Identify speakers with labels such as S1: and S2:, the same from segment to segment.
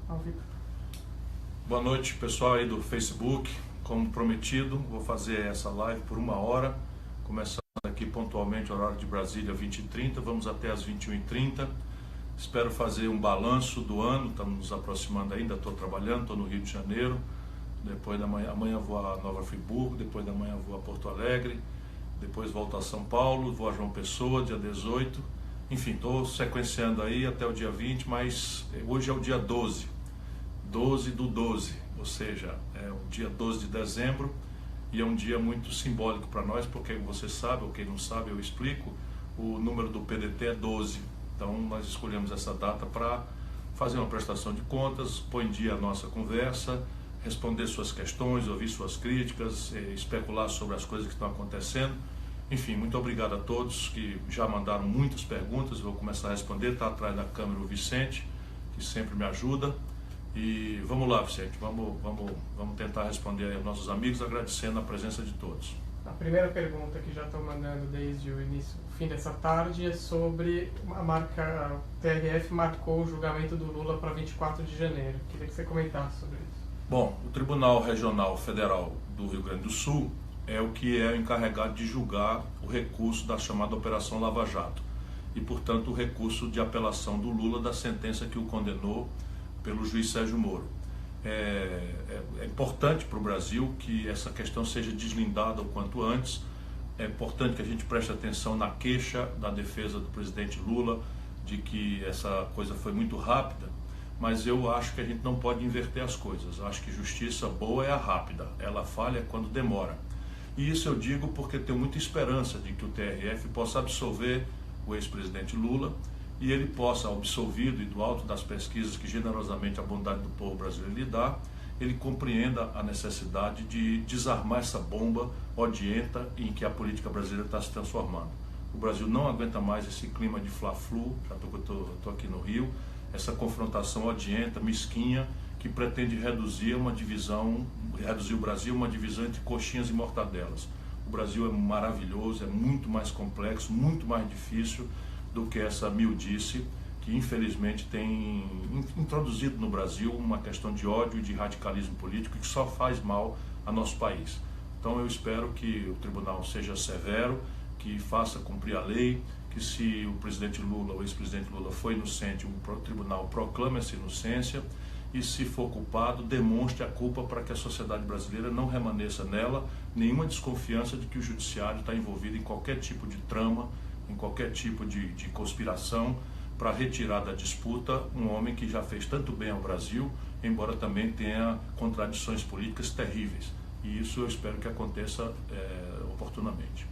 S1: ao vivo.
S2: Boa noite, pessoal aí do Facebook. Como prometido, vou fazer essa live por 1 hora, começando aqui pontualmente, horário de Brasília, 20h30, vamos até às 21h30. Espero fazer um balanço do ano, estamos nos aproximando ainda, estou trabalhando, estou no Rio de Janeiro, depois da manhã, amanhã vou a Nova Friburgo, depois da manhã vou a Porto Alegre, depois volto a São Paulo, vou a João Pessoa, dia 18, enfim, estou sequenciando aí até o dia 20, mas hoje é o dia 12 do 12, ou seja, é o dia 12 de dezembro, e é um dia muito simbólico para nós, porque você sabe, ou quem não sabe, eu explico, o número do PDT é 12, então nós escolhemos essa data para fazer uma prestação de contas, pôr em dia a nossa conversa, responder suas questões, ouvir suas críticas, especular sobre as coisas que estão acontecendo. Enfim, muito obrigado a todos que já mandaram muitas perguntas, vou começar a responder, está atrás da câmera o Vicente, que sempre me ajuda. E vamos lá, Vicente, vamos tentar responder aí aos nossos amigos, agradecendo a presença de todos.
S1: A primeira pergunta que já estão mandando desde o fim dessa tarde é sobre a TRF marcou o julgamento do Lula para 24 de janeiro. Queria que você comentasse sobre isso.
S2: Bom, o Tribunal Regional Federal do Rio Grande do Sul é o que é o encarregado de julgar o recurso da chamada Operação Lava Jato e, portanto, o recurso de apelação do Lula da sentença que o condenou pelo juiz Sérgio Moro. É importante para o Brasil que essa questão seja deslindada o quanto antes. É importante que a gente preste atenção na queixa da defesa do presidente Lula de que essa coisa foi muito rápida, mas eu acho que a gente não pode inverter as coisas. Eu acho que justiça boa é a rápida, ela falha quando demora. E isso eu digo porque tenho muita esperança de que o TRF possa absolver o ex-presidente Lula e ele possa, absolvido e do alto das pesquisas que generosamente a bondade do povo brasileiro lhe dá, ele compreenda a necessidade de desarmar essa bomba odienta em que a política brasileira está se transformando. O Brasil não aguenta mais esse clima de fla-flu, já estou aqui no Rio, essa confrontação odienta, mesquinha, que pretende reduzir o Brasil a uma divisão entre coxinhas e mortadelas. O Brasil é maravilhoso, é muito mais complexo, muito mais difícil do que essa miudice que infelizmente tem introduzido no Brasil uma questão de ódio e de radicalismo político que só faz mal a nosso país. Então eu espero que o tribunal seja severo, que faça cumprir a lei, que se o presidente Lula, o ex-presidente Lula foi inocente, o tribunal proclame essa inocência e, se for culpado, demonstre a culpa para que a sociedade brasileira não remaneça nela nenhuma desconfiança de que o judiciário está envolvido em qualquer tipo de trama, em qualquer tipo de conspiração para retirar da disputa um homem que já fez tanto bem ao Brasil, embora também tenha contradições políticas terríveis. E isso eu espero que aconteça oportunamente.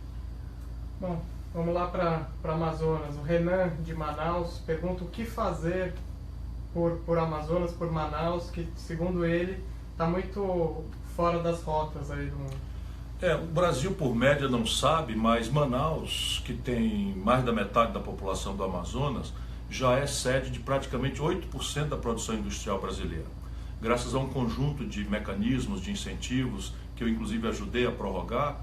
S1: Bom, vamos lá para Amazonas. O Renan de Manaus pergunta o que fazer por Amazonas, por Manaus, que segundo ele está muito fora das rotas aí do mundo.
S2: O Brasil por média não sabe, mas Manaus, que tem mais da metade da população do Amazonas, já é sede de praticamente 8% da produção industrial brasileira. Graças a um conjunto de mecanismos, de incentivos, que eu inclusive ajudei a prorrogar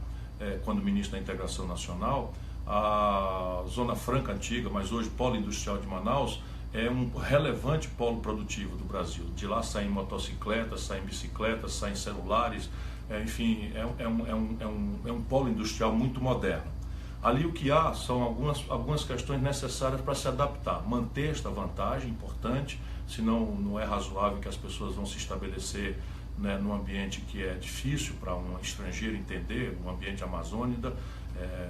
S2: quando ministro da Integração Nacional, a Zona Franca antiga, mas hoje Polo Industrial de Manaus, é um relevante polo produtivo do Brasil. De lá saem motocicletas, saem bicicletas, saem celulares, enfim, é um polo industrial muito moderno. Ali o que há são algumas questões necessárias para se adaptar, manter esta vantagem importante, senão não é razoável que as pessoas vão se estabelecer, né, num ambiente que é difícil para um estrangeiro entender, um ambiente amazônida,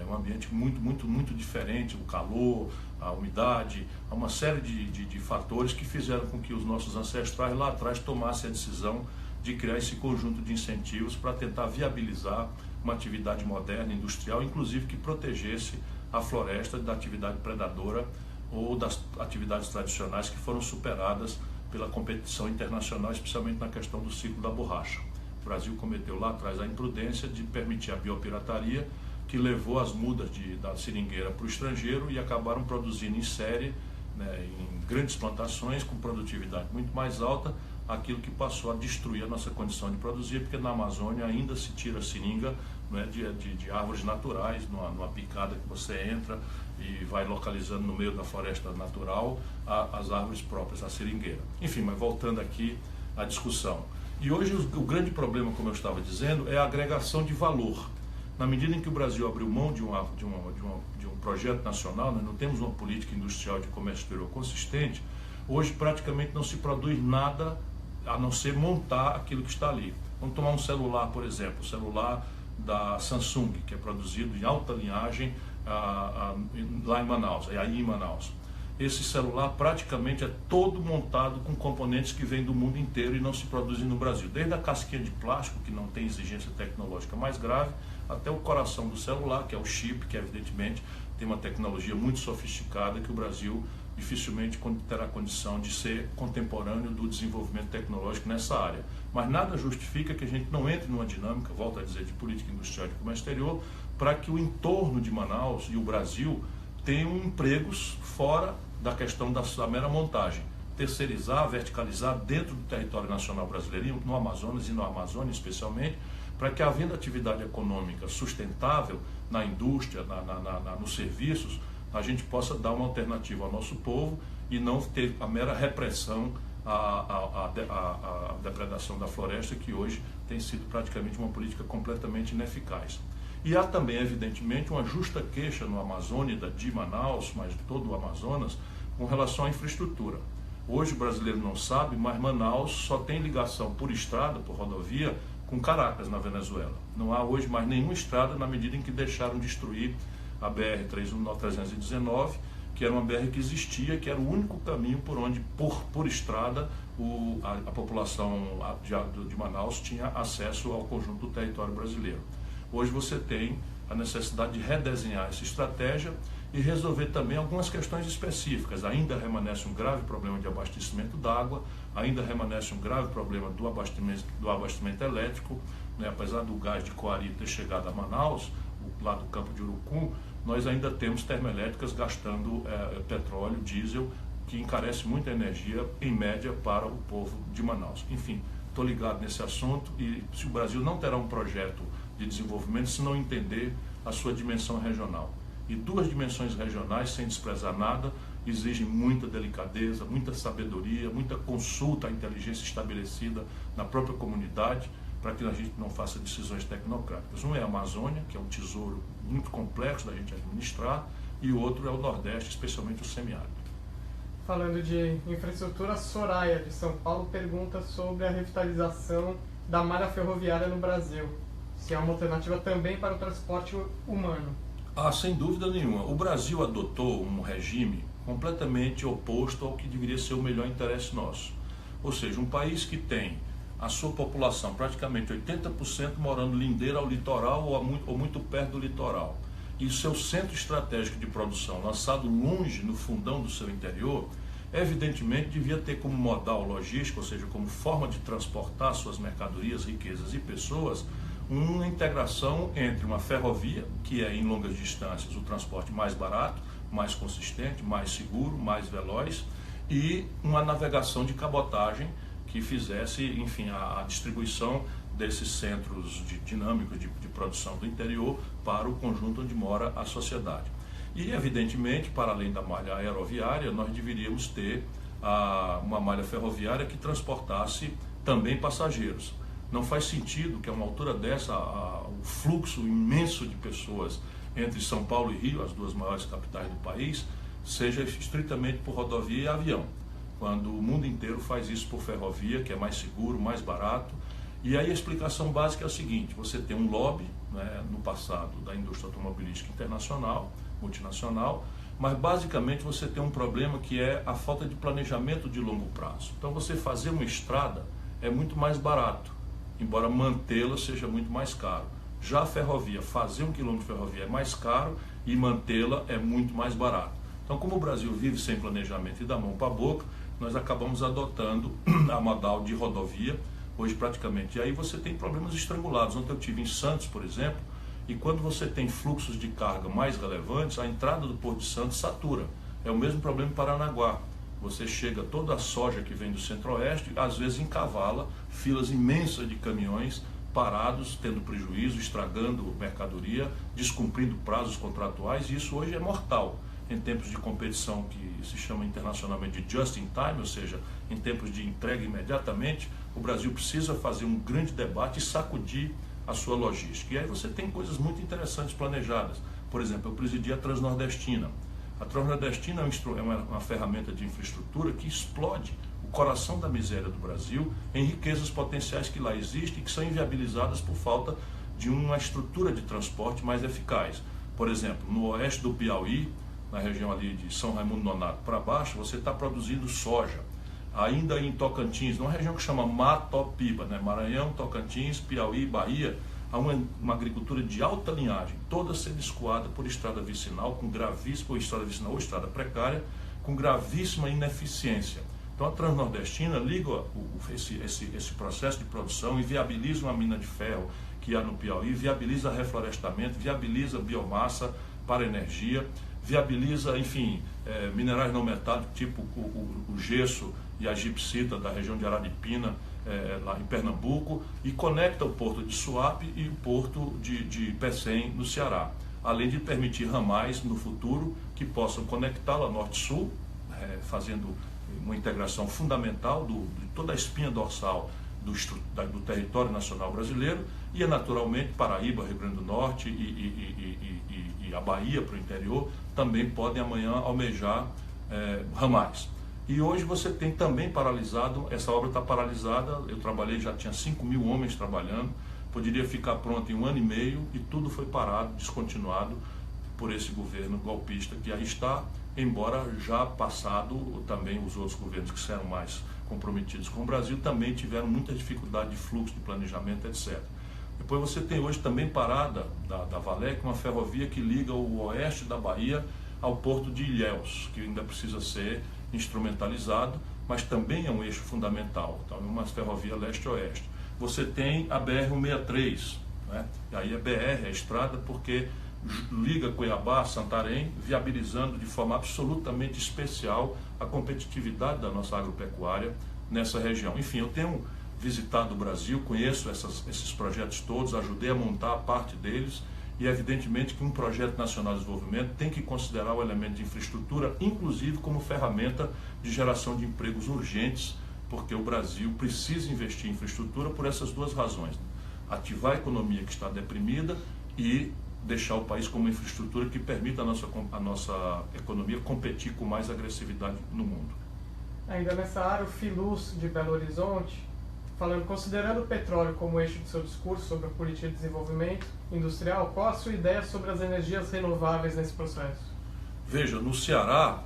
S2: um ambiente muito diferente, o calor, a umidade, há uma série de fatores que fizeram com que os nossos ancestrais lá atrás tomassem a decisão de criar esse conjunto de incentivos para tentar viabilizar uma atividade moderna, industrial, inclusive que protegesse a floresta da atividade predadora ou das atividades tradicionais que foram superadas pela competição internacional, especialmente na questão do ciclo da borracha. O Brasil cometeu lá atrás a imprudência de permitir a biopirataria, que levou as mudas da seringueira para o estrangeiro e acabaram produzindo em série, né, em grandes plantações com produtividade muito mais alta, aquilo que passou a destruir a nossa condição de produzir, porque na Amazônia ainda se tira seringa, né, de árvores naturais, numa picada que você entra, e vai localizando no meio da floresta natural as árvores próprias, a seringueira. Enfim, mas voltando aqui à discussão. E hoje o grande problema, como eu estava dizendo, é a agregação de valor. Na medida em que o Brasil abriu mão de um projeto nacional, nós não temos uma política industrial de comércio exterior consistente, hoje praticamente não se produz nada a não ser montar aquilo que está ali. Vamos tomar um celular, por exemplo, o celular da Samsung, que é produzido em alta linhagem lá em Manaus, aí em Manaus. Esse celular praticamente é todo montado com componentes que vêm do mundo inteiro e não se produzem no Brasil. Desde a casquinha de plástico, que não tem exigência tecnológica mais grave, até o coração do celular, que é o chip, que evidentemente tem uma tecnologia muito sofisticada que o Brasil dificilmente terá condição de ser contemporâneo do desenvolvimento tecnológico nessa área. Mas nada justifica que a gente não entre numa dinâmica, volto a dizer, de política industrial de comércio exterior, para que o entorno de Manaus e o Brasil tenham empregos fora da questão da mera montagem. Terceirizar, verticalizar dentro do território nacional brasileiro, no Amazonas e no Amazônia especialmente, para que, havendo atividade econômica sustentável na indústria, nos serviços, a gente possa dar uma alternativa ao nosso povo e não ter a mera repressão à depredação da floresta, que hoje tem sido praticamente uma política completamente ineficaz. E há também, evidentemente, uma justa queixa no Amazônida de Manaus, mas de todo o Amazonas, com relação à infraestrutura. Hoje o brasileiro não sabe, mas Manaus só tem ligação por estrada, por rodovia, com Caracas, na Venezuela. Não há hoje mais nenhuma estrada, na medida em que deixaram destruir a BR-319, que era uma BR que existia, que era o único caminho por onde, por estrada, a população de Manaus tinha acesso ao conjunto do território brasileiro. Hoje você tem a necessidade de redesenhar essa estratégia e resolver também algumas questões específicas. Ainda remanesce um grave problema de abastecimento d'água, ainda remanesce um grave problema do abastecimento elétrico, né? Apesar do gás de Coari ter chegado a Manaus, lá do campo de Urucum, nós ainda temos termoelétricas gastando petróleo, diesel, que encarece muita energia, em média, para o povo de Manaus. Enfim, estou ligado nesse assunto e se o Brasil não terá um projeto de desenvolvimento se não entender a sua dimensão regional. E duas dimensões regionais, sem desprezar nada, exigem muita delicadeza, muita sabedoria, muita consulta à inteligência estabelecida na própria comunidade, para que a gente não faça decisões tecnocráticas. Um é a Amazônia, que é um tesouro muito complexo da gente administrar, e o outro é o Nordeste, especialmente o semiárido.
S1: Falando de infraestrutura, Soraya, de São Paulo, pergunta sobre a revitalização da malha ferroviária no Brasil. Se é uma alternativa também para o transporte humano.
S2: Sem dúvida nenhuma. O Brasil adotou um regime completamente oposto ao que deveria ser o melhor interesse nosso. Ou seja, um país que tem a sua população, praticamente 80% morando lindeira ao litoral ou muito perto do litoral, e o seu centro estratégico de produção lançado longe no fundão do seu interior, evidentemente devia ter como modal logístico, ou seja, como forma de transportar suas mercadorias, riquezas e pessoas, uma integração entre uma ferrovia, que é em longas distâncias o transporte mais barato, mais consistente, mais seguro, mais veloz, e uma navegação de cabotagem que fizesse, enfim, a distribuição desses centros dinâmicos de produção do interior para o conjunto onde mora a sociedade. E, evidentemente, para além da malha aeroviária, nós deveríamos ter uma malha ferroviária que transportasse também passageiros. Não faz sentido que a uma altura dessa, o fluxo imenso de pessoas entre São Paulo e Rio, as duas maiores capitais do país, seja estritamente por rodovia e avião, quando o mundo inteiro faz isso por ferrovia, que é mais seguro, mais barato. E aí a explicação básica é a seguinte: você tem um lobby, né, no passado, da indústria automobilística internacional, multinacional, mas basicamente você tem um problema que é a falta de planejamento de longo prazo. Então você fazer uma estrada é muito mais barato, embora mantê-la seja muito mais caro. Já a ferrovia, fazer 1 quilômetro de ferrovia é mais caro e mantê-la é muito mais barato. Então, como o Brasil vive sem planejamento e da mão para a boca, nós acabamos adotando a modal de rodovia, hoje praticamente. E aí você tem problemas estrangulados. Ontem eu estive em Santos, por exemplo, e quando você tem fluxos de carga mais relevantes, a entrada do Porto de Santos satura. É o mesmo problema em Paranaguá. Você chega, toda a soja que vem do centro-oeste, às vezes encavala filas imensas de caminhões parados, tendo prejuízo, estragando mercadoria, descumprindo prazos contratuais, e isso hoje é mortal. em tempos de competição que se chama internacionalmente de just in time, ou seja, em tempos de entrega imediatamente, o Brasil precisa fazer um grande debate e sacudir a sua logística. E aí você tem coisas muito interessantes planejadas. Por exemplo, eu presidi a Transnordestina. A Transnordestina é uma ferramenta de infraestrutura que explode o coração da miséria do Brasil em riquezas potenciais que lá existem e que são inviabilizadas por falta de uma estrutura de transporte mais eficaz. Por exemplo, no oeste do Piauí, na região ali de São Raimundo Nonato para baixo, você está produzindo soja. Ainda em Tocantins, numa região que chama Matopiba, né? Maranhão, Tocantins, Piauí, Bahia, há uma agricultura de alta linhagem, toda sendo escoada por estrada vicinal, com gravíssima, ou estrada vicinal ou estrada precária, com gravíssima ineficiência. Então a Transnordestina liga esse processo de produção e viabiliza uma mina de ferro que há no Piauí, viabiliza reflorestamento, viabiliza biomassa para energia, viabiliza, enfim, minerais não metálicos, tipo o gesso e a gipsita da região de Araripina, lá em Pernambuco, e conecta o porto de Suape e o porto de Pecém, no Ceará, além de permitir ramais no futuro que possam conectá-lo a norte-sul, fazendo uma integração fundamental de toda a espinha dorsal do território nacional brasileiro, e naturalmente Paraíba, Rio Grande do Norte e a Bahia para o interior também podem amanhã almejar ramais. E hoje você tem também paralisado, essa obra está paralisada, eu trabalhei, já tinha 5.000 homens trabalhando, poderia ficar pronto em 1 ano e meio e tudo foi parado, descontinuado por esse governo golpista que aí está, embora já passado também os outros governos que eram mais comprometidos com o Brasil também tiveram muita dificuldade de fluxo, de planejamento, etc. Depois você tem hoje também parada da Valec, uma ferrovia que liga o oeste da Bahia ao porto de Ilhéus, que ainda precisa ser instrumentalizado, mas também é um eixo fundamental. Então, é uma ferrovia leste-oeste. Você tem a BR-163, né? E aí a BR, a estrada, porque liga Cuiabá, Santarém, viabilizando de forma absolutamente especial a competitividade da nossa agropecuária nessa região. Enfim, eu tenho visitado o Brasil, conheço esses projetos todos, ajudei a montar parte deles, e evidentemente que um projeto nacional de desenvolvimento tem que considerar o elemento de infraestrutura, inclusive como ferramenta de geração de empregos urgentes, porque o Brasil precisa investir em infraestrutura por essas duas razões: ativar a economia que está deprimida e deixar o país com uma infraestrutura que permita a nossa economia competir com mais agressividade no mundo.
S1: Ainda nessa área, o Filus de Belo Horizonte, considerando o petróleo como eixo do seu discurso sobre a política de desenvolvimento industrial, qual a sua ideia sobre as energias renováveis nesse processo?
S2: Veja, no Ceará,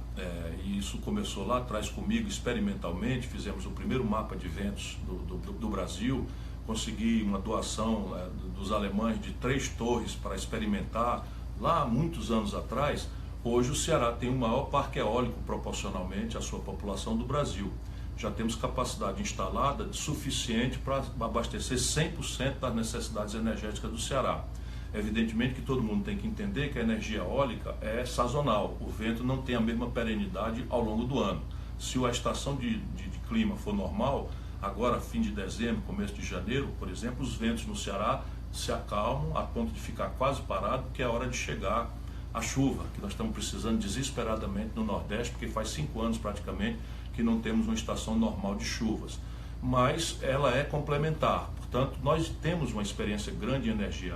S2: e isso começou lá atrás comigo experimentalmente, fizemos o primeiro mapa de ventos do Brasil, consegui uma doação dos alemães de 3 torres para experimentar lá há muitos anos atrás. Hoje o Ceará tem o maior parque eólico proporcionalmente à sua população do Brasil. Já temos capacidade instalada suficiente para abastecer 100% das necessidades energéticas do Ceará. Evidentemente que todo mundo tem que entender que a energia eólica é sazonal, o vento não tem a mesma perenidade ao longo do ano. Se a estação de clima for normal, agora fim de dezembro, começo de janeiro, por exemplo, os ventos no Ceará se acalmam a ponto de ficar quase parado, porque é hora de chegar a chuva, que nós estamos precisando desesperadamente no Nordeste, porque faz 5 anos praticamente que não temos uma estação normal de chuvas, mas ela é complementar. Portanto, nós temos uma experiência grande em energia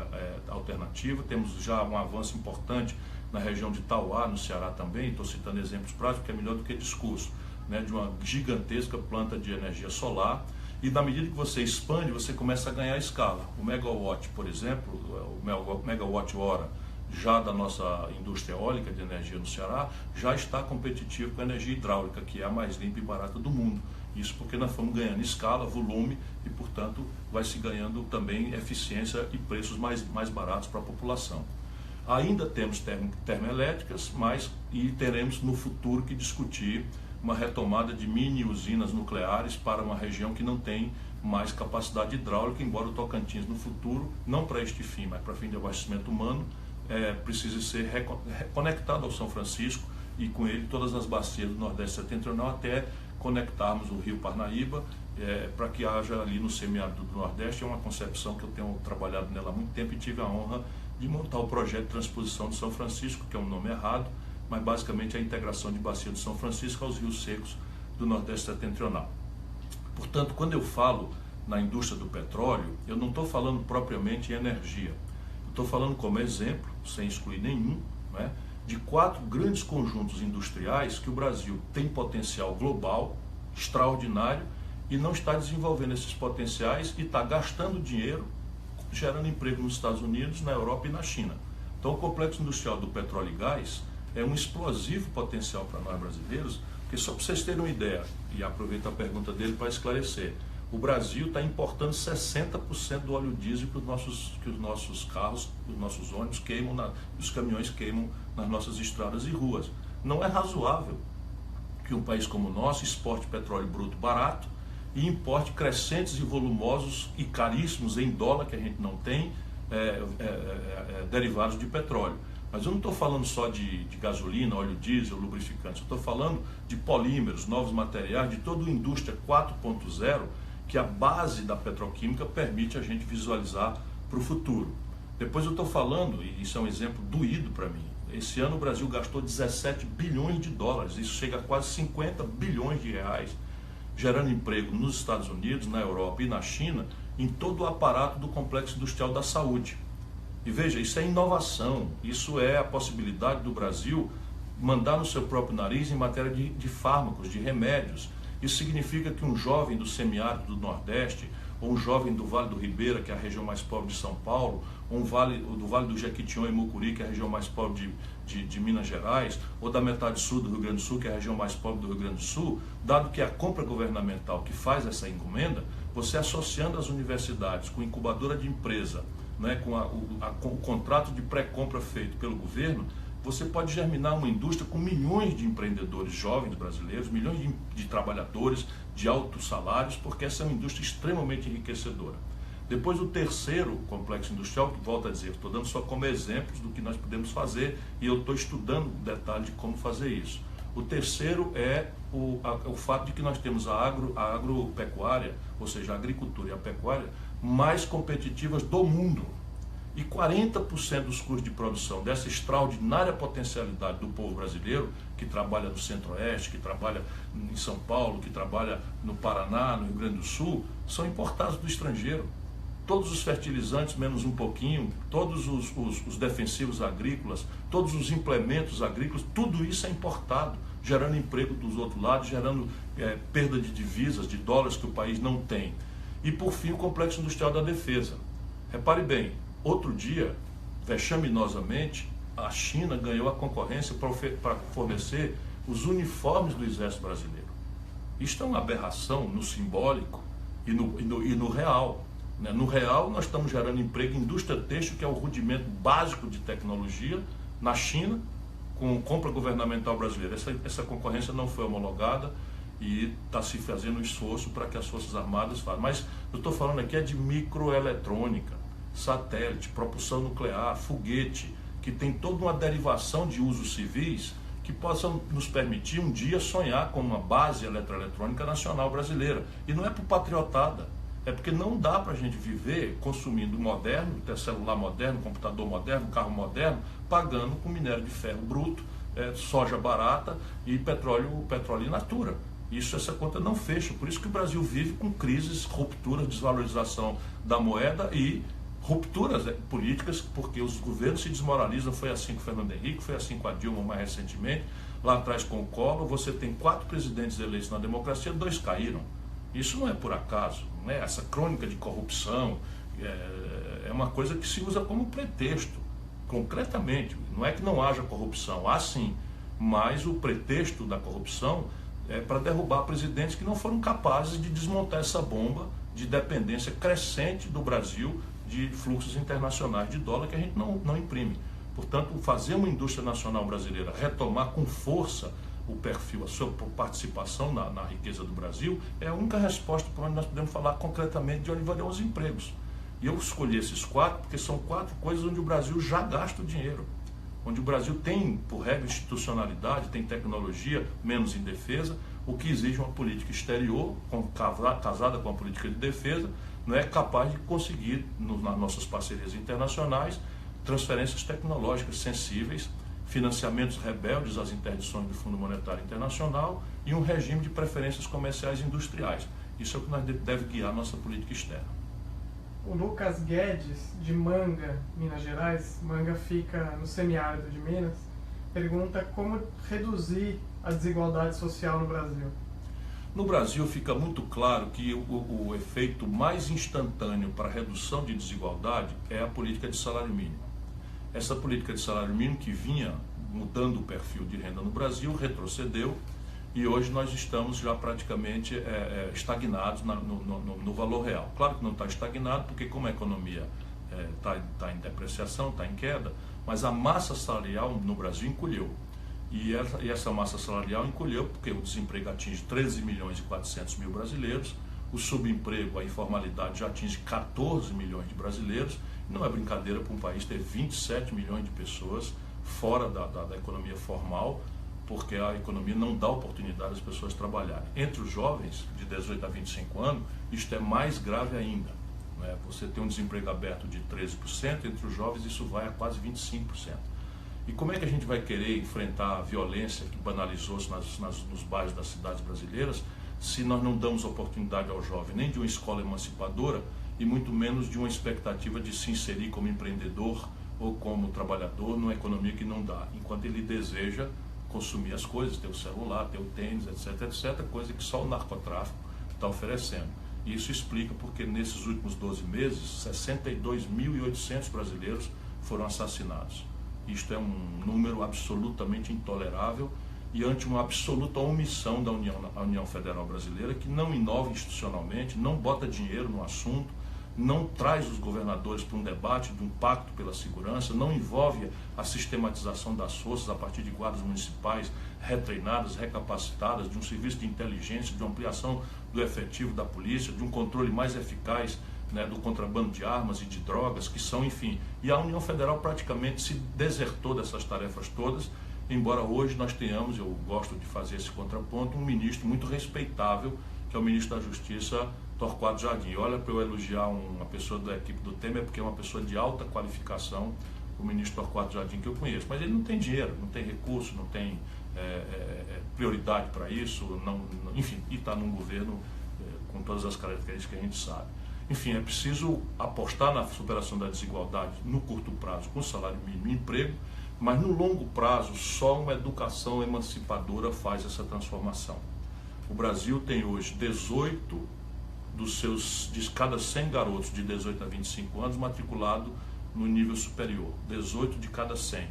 S2: alternativa, temos já um avanço importante na região de Tauá, no Ceará também, estou citando exemplos práticos, que é melhor do que discurso, né, de uma gigantesca planta de energia solar, e na medida que você expande, você começa a ganhar escala. O megawatt, por exemplo, o megawatt-hora já da nossa indústria eólica de energia no Ceará, já está competitivo com a energia hidráulica, que é a mais limpa e barata do mundo. Isso porque nós fomos ganhando escala, volume e, portanto, vai se ganhando também eficiência e preços mais baratos para a população. Ainda temos termoelétricas, e teremos no futuro que discutir uma retomada de mini usinas nucleares para uma região que não tem mais capacidade hidráulica, embora o Tocantins no futuro, não para este fim, mas para fim de abastecimento humano, precise ser reconectado ao São Francisco e com ele todas as bacias do Nordeste Setentrional até conectarmos o Rio Parnaíba, para que haja ali no semiárido do Nordeste. É uma concepção que eu tenho trabalhado nela há muito tempo e tive a honra de montar o projeto de transposição de São Francisco, que é um nome errado, mas basicamente a integração de bacia do São Francisco aos rios secos do Nordeste Setentrional. Portanto, quando eu falo na indústria do petróleo, eu não estou falando propriamente em energia. Estou falando como exemplo, sem excluir nenhum, né, de 4 grandes conjuntos industriais que o Brasil tem potencial global, extraordinário, e não está desenvolvendo esses potenciais e está gastando dinheiro, gerando emprego nos Estados Unidos, na Europa e na China. Então o complexo industrial do petróleo e gás é um explosivo potencial para nós brasileiros, porque só para vocês terem uma ideia, e aproveito a pergunta dele para esclarecer, o Brasil está importando 60% do óleo diesel que os nossos carros, os nossos ônibus queimam, os caminhões queimam nas nossas estradas e ruas. Não é razoável que um país como o nosso exporte petróleo bruto barato e importe crescentes e volumosos e caríssimos em dólar, que a gente não tem, derivados de petróleo. Mas eu não estou falando só de gasolina, óleo diesel, lubrificantes, eu estou falando de polímeros, novos materiais, de toda a indústria 4.0, que a base da petroquímica permite a gente visualizar para o futuro. Depois eu estou falando, e isso é um exemplo doído para mim, esse ano o Brasil gastou 17 bilhões de dólares, isso chega a quase 50 bilhões de reais, gerando emprego nos Estados Unidos, na Europa e na China, em todo o aparato do complexo industrial da saúde. E veja, isso é inovação, isso é a possibilidade do Brasil mandar no seu próprio nariz em matéria de fármacos, de remédios. Isso significa que um jovem do semiárido do Nordeste, ou um jovem do Vale do Ribeira, que é a região mais pobre de São Paulo, ou do Vale do Jequitinhonha e Mucuri, que é a região mais pobre de Minas Gerais, ou da metade sul do Rio Grande do Sul, que é a região mais pobre do Rio Grande do Sul, dado que é a compra governamental que faz essa encomenda, você associando as universidades com incubadora de empresa, né, com o contrato de pré-compra feito pelo governo, você pode germinar uma indústria com milhões de empreendedores jovens brasileiros, milhões de trabalhadores de altos salários, porque essa é uma indústria extremamente enriquecedora. Depois o terceiro complexo industrial, que volto a dizer, estou dando só como exemplos do que nós podemos fazer e eu estou estudando o detalhe de como fazer isso. O terceiro é o fato de que nós temos a agropecuária, ou seja, a agricultura e a pecuária, mais competitivas do mundo. E 40% dos custos de produção dessa extraordinária potencialidade do povo brasileiro, que trabalha no Centro-Oeste, que trabalha em São Paulo, que trabalha no Paraná, no Rio Grande do Sul, são importados do estrangeiro. Todos os fertilizantes, menos um pouquinho, todos os defensivos agrícolas, todos os implementos agrícolas, tudo isso é importado, gerando emprego dos outros lados, gerando perda de divisas, de dólares que o país não tem. E por fim o complexo industrial da defesa. Repare bem, outro dia, vexaminosamente, a China ganhou a concorrência para fornecer os uniformes do Exército Brasileiro. Isto é uma aberração no simbólico e no real. No real, nós estamos gerando emprego em indústria têxtil, que é o rudimento básico de tecnologia, na China, com compra governamental brasileira. Essa concorrência não foi homologada e está se fazendo um esforço para que as Forças Armadas façam. Mas eu estou falando aqui de microeletrônica, satélite, propulsão nuclear, foguete, que tem toda uma derivação de usos civis que possam nos permitir um dia sonhar com uma base eletroeletrônica nacional brasileira. E não é por patriotada, é porque não dá para a gente viver consumindo moderno, ter celular moderno, computador moderno, carro moderno, pagando com minério de ferro bruto, soja barata e petróleo in natura. Essa conta não fecha, por isso que o Brasil vive com crises, rupturas, desvalorização da moeda e rupturas políticas, porque os governos se desmoralizam. Foi assim com o Fernando Henrique, foi assim com a Dilma mais recentemente, lá atrás com o Collor. Você tem 4 presidentes eleitos na democracia, 2 caíram. Isso não é por acaso, não é? Essa crônica de corrupção é uma coisa que se usa como pretexto, concretamente. Não é que não haja corrupção, há sim, mas o pretexto da corrupção é para derrubar presidentes que não foram capazes de desmontar essa bomba de dependência crescente do Brasil de fluxos internacionais de dólar que a gente não imprime. Portanto, fazer uma indústria nacional brasileira retomar com força o perfil, a sua participação na riqueza do Brasil, é a única resposta para onde nós podemos falar concretamente de onde vão os empregos. E eu escolhi esses 4 porque são 4 coisas onde o Brasil já gasta o dinheiro, onde o Brasil tem, por regra, institucionalidade, tem tecnologia, menos em defesa, o que exige uma política exterior, casada com a política de defesa, não é capaz de conseguir, nas nossas parcerias internacionais, transferências tecnológicas sensíveis, financiamentos rebeldes às interdições do Fundo Monetário Internacional e um regime de preferências comerciais e industriais. Isso é o que nós deve guiar a nossa política externa.
S1: O Lucas Guedes, de Manga, Minas Gerais, Manga fica no semiárido de Minas, pergunta como reduzir a desigualdade social no Brasil.
S2: No Brasil fica muito claro que o efeito mais instantâneo para a redução de desigualdade é a política de salário mínimo. Essa política de salário mínimo que vinha mudando o perfil de renda no Brasil retrocedeu e hoje nós estamos já praticamente estagnados no valor real. Claro que não está estagnado porque como a economia está em depreciação, está em queda, mas a massa salarial no Brasil encolheu. E essa massa salarial encolheu porque o desemprego atinge 13 milhões e 400 mil brasileiros, o subemprego, a informalidade já atinge 14 milhões de brasileiros. Não é brincadeira para um país ter 27 milhões de pessoas fora da economia formal, porque a economia não dá oportunidade às pessoas trabalharem. Entre os jovens de 18 a 25 anos, isto é mais grave ainda. Né? Você tem um desemprego aberto de 13%, entre os jovens isso vai a quase 25%. E como é que a gente vai querer enfrentar a violência que banalizou-se nos bairros das cidades brasileiras se nós não damos oportunidade ao jovem nem de uma escola emancipadora e muito menos de uma expectativa de se inserir como empreendedor ou como trabalhador numa economia que não dá, enquanto ele deseja consumir as coisas, ter o celular, ter o tênis, etc, etc, coisa que só o narcotráfico está oferecendo. E isso explica porque nesses últimos 12 meses, 62.800 brasileiros foram assassinados. Isto é um número absolutamente intolerável e ante uma absoluta omissão da União Federal Brasileira, que não inova institucionalmente, não bota dinheiro no assunto, não traz os governadores para um debate de um pacto pela segurança, não envolve a sistematização das forças a partir de guardas municipais retreinadas, recapacitadas, de um serviço de inteligência, de uma ampliação do efetivo da polícia, de um controle mais eficaz, né, do contrabando de armas e de drogas, que são, enfim, e a União Federal praticamente se desertou dessas tarefas todas, embora hoje nós tenhamos, eu gosto de fazer esse contraponto, um ministro muito respeitável, que é o ministro da Justiça, Torquato Jardim. Olha, para eu elogiar uma pessoa da equipe do Temer, porque é uma pessoa de alta qualificação, o ministro Torquato Jardim, que eu conheço, mas ele não tem dinheiro, não tem recurso, não tem prioridade para isso, enfim, e está num governo com todas as características que a gente sabe. Enfim, é preciso apostar na superação da desigualdade no curto prazo com salário mínimo e emprego, mas no longo prazo só uma educação emancipadora faz essa transformação. O Brasil tem hoje 18 de cada 100 garotos de 18 a 25 anos matriculado no nível superior, 18 de cada 100.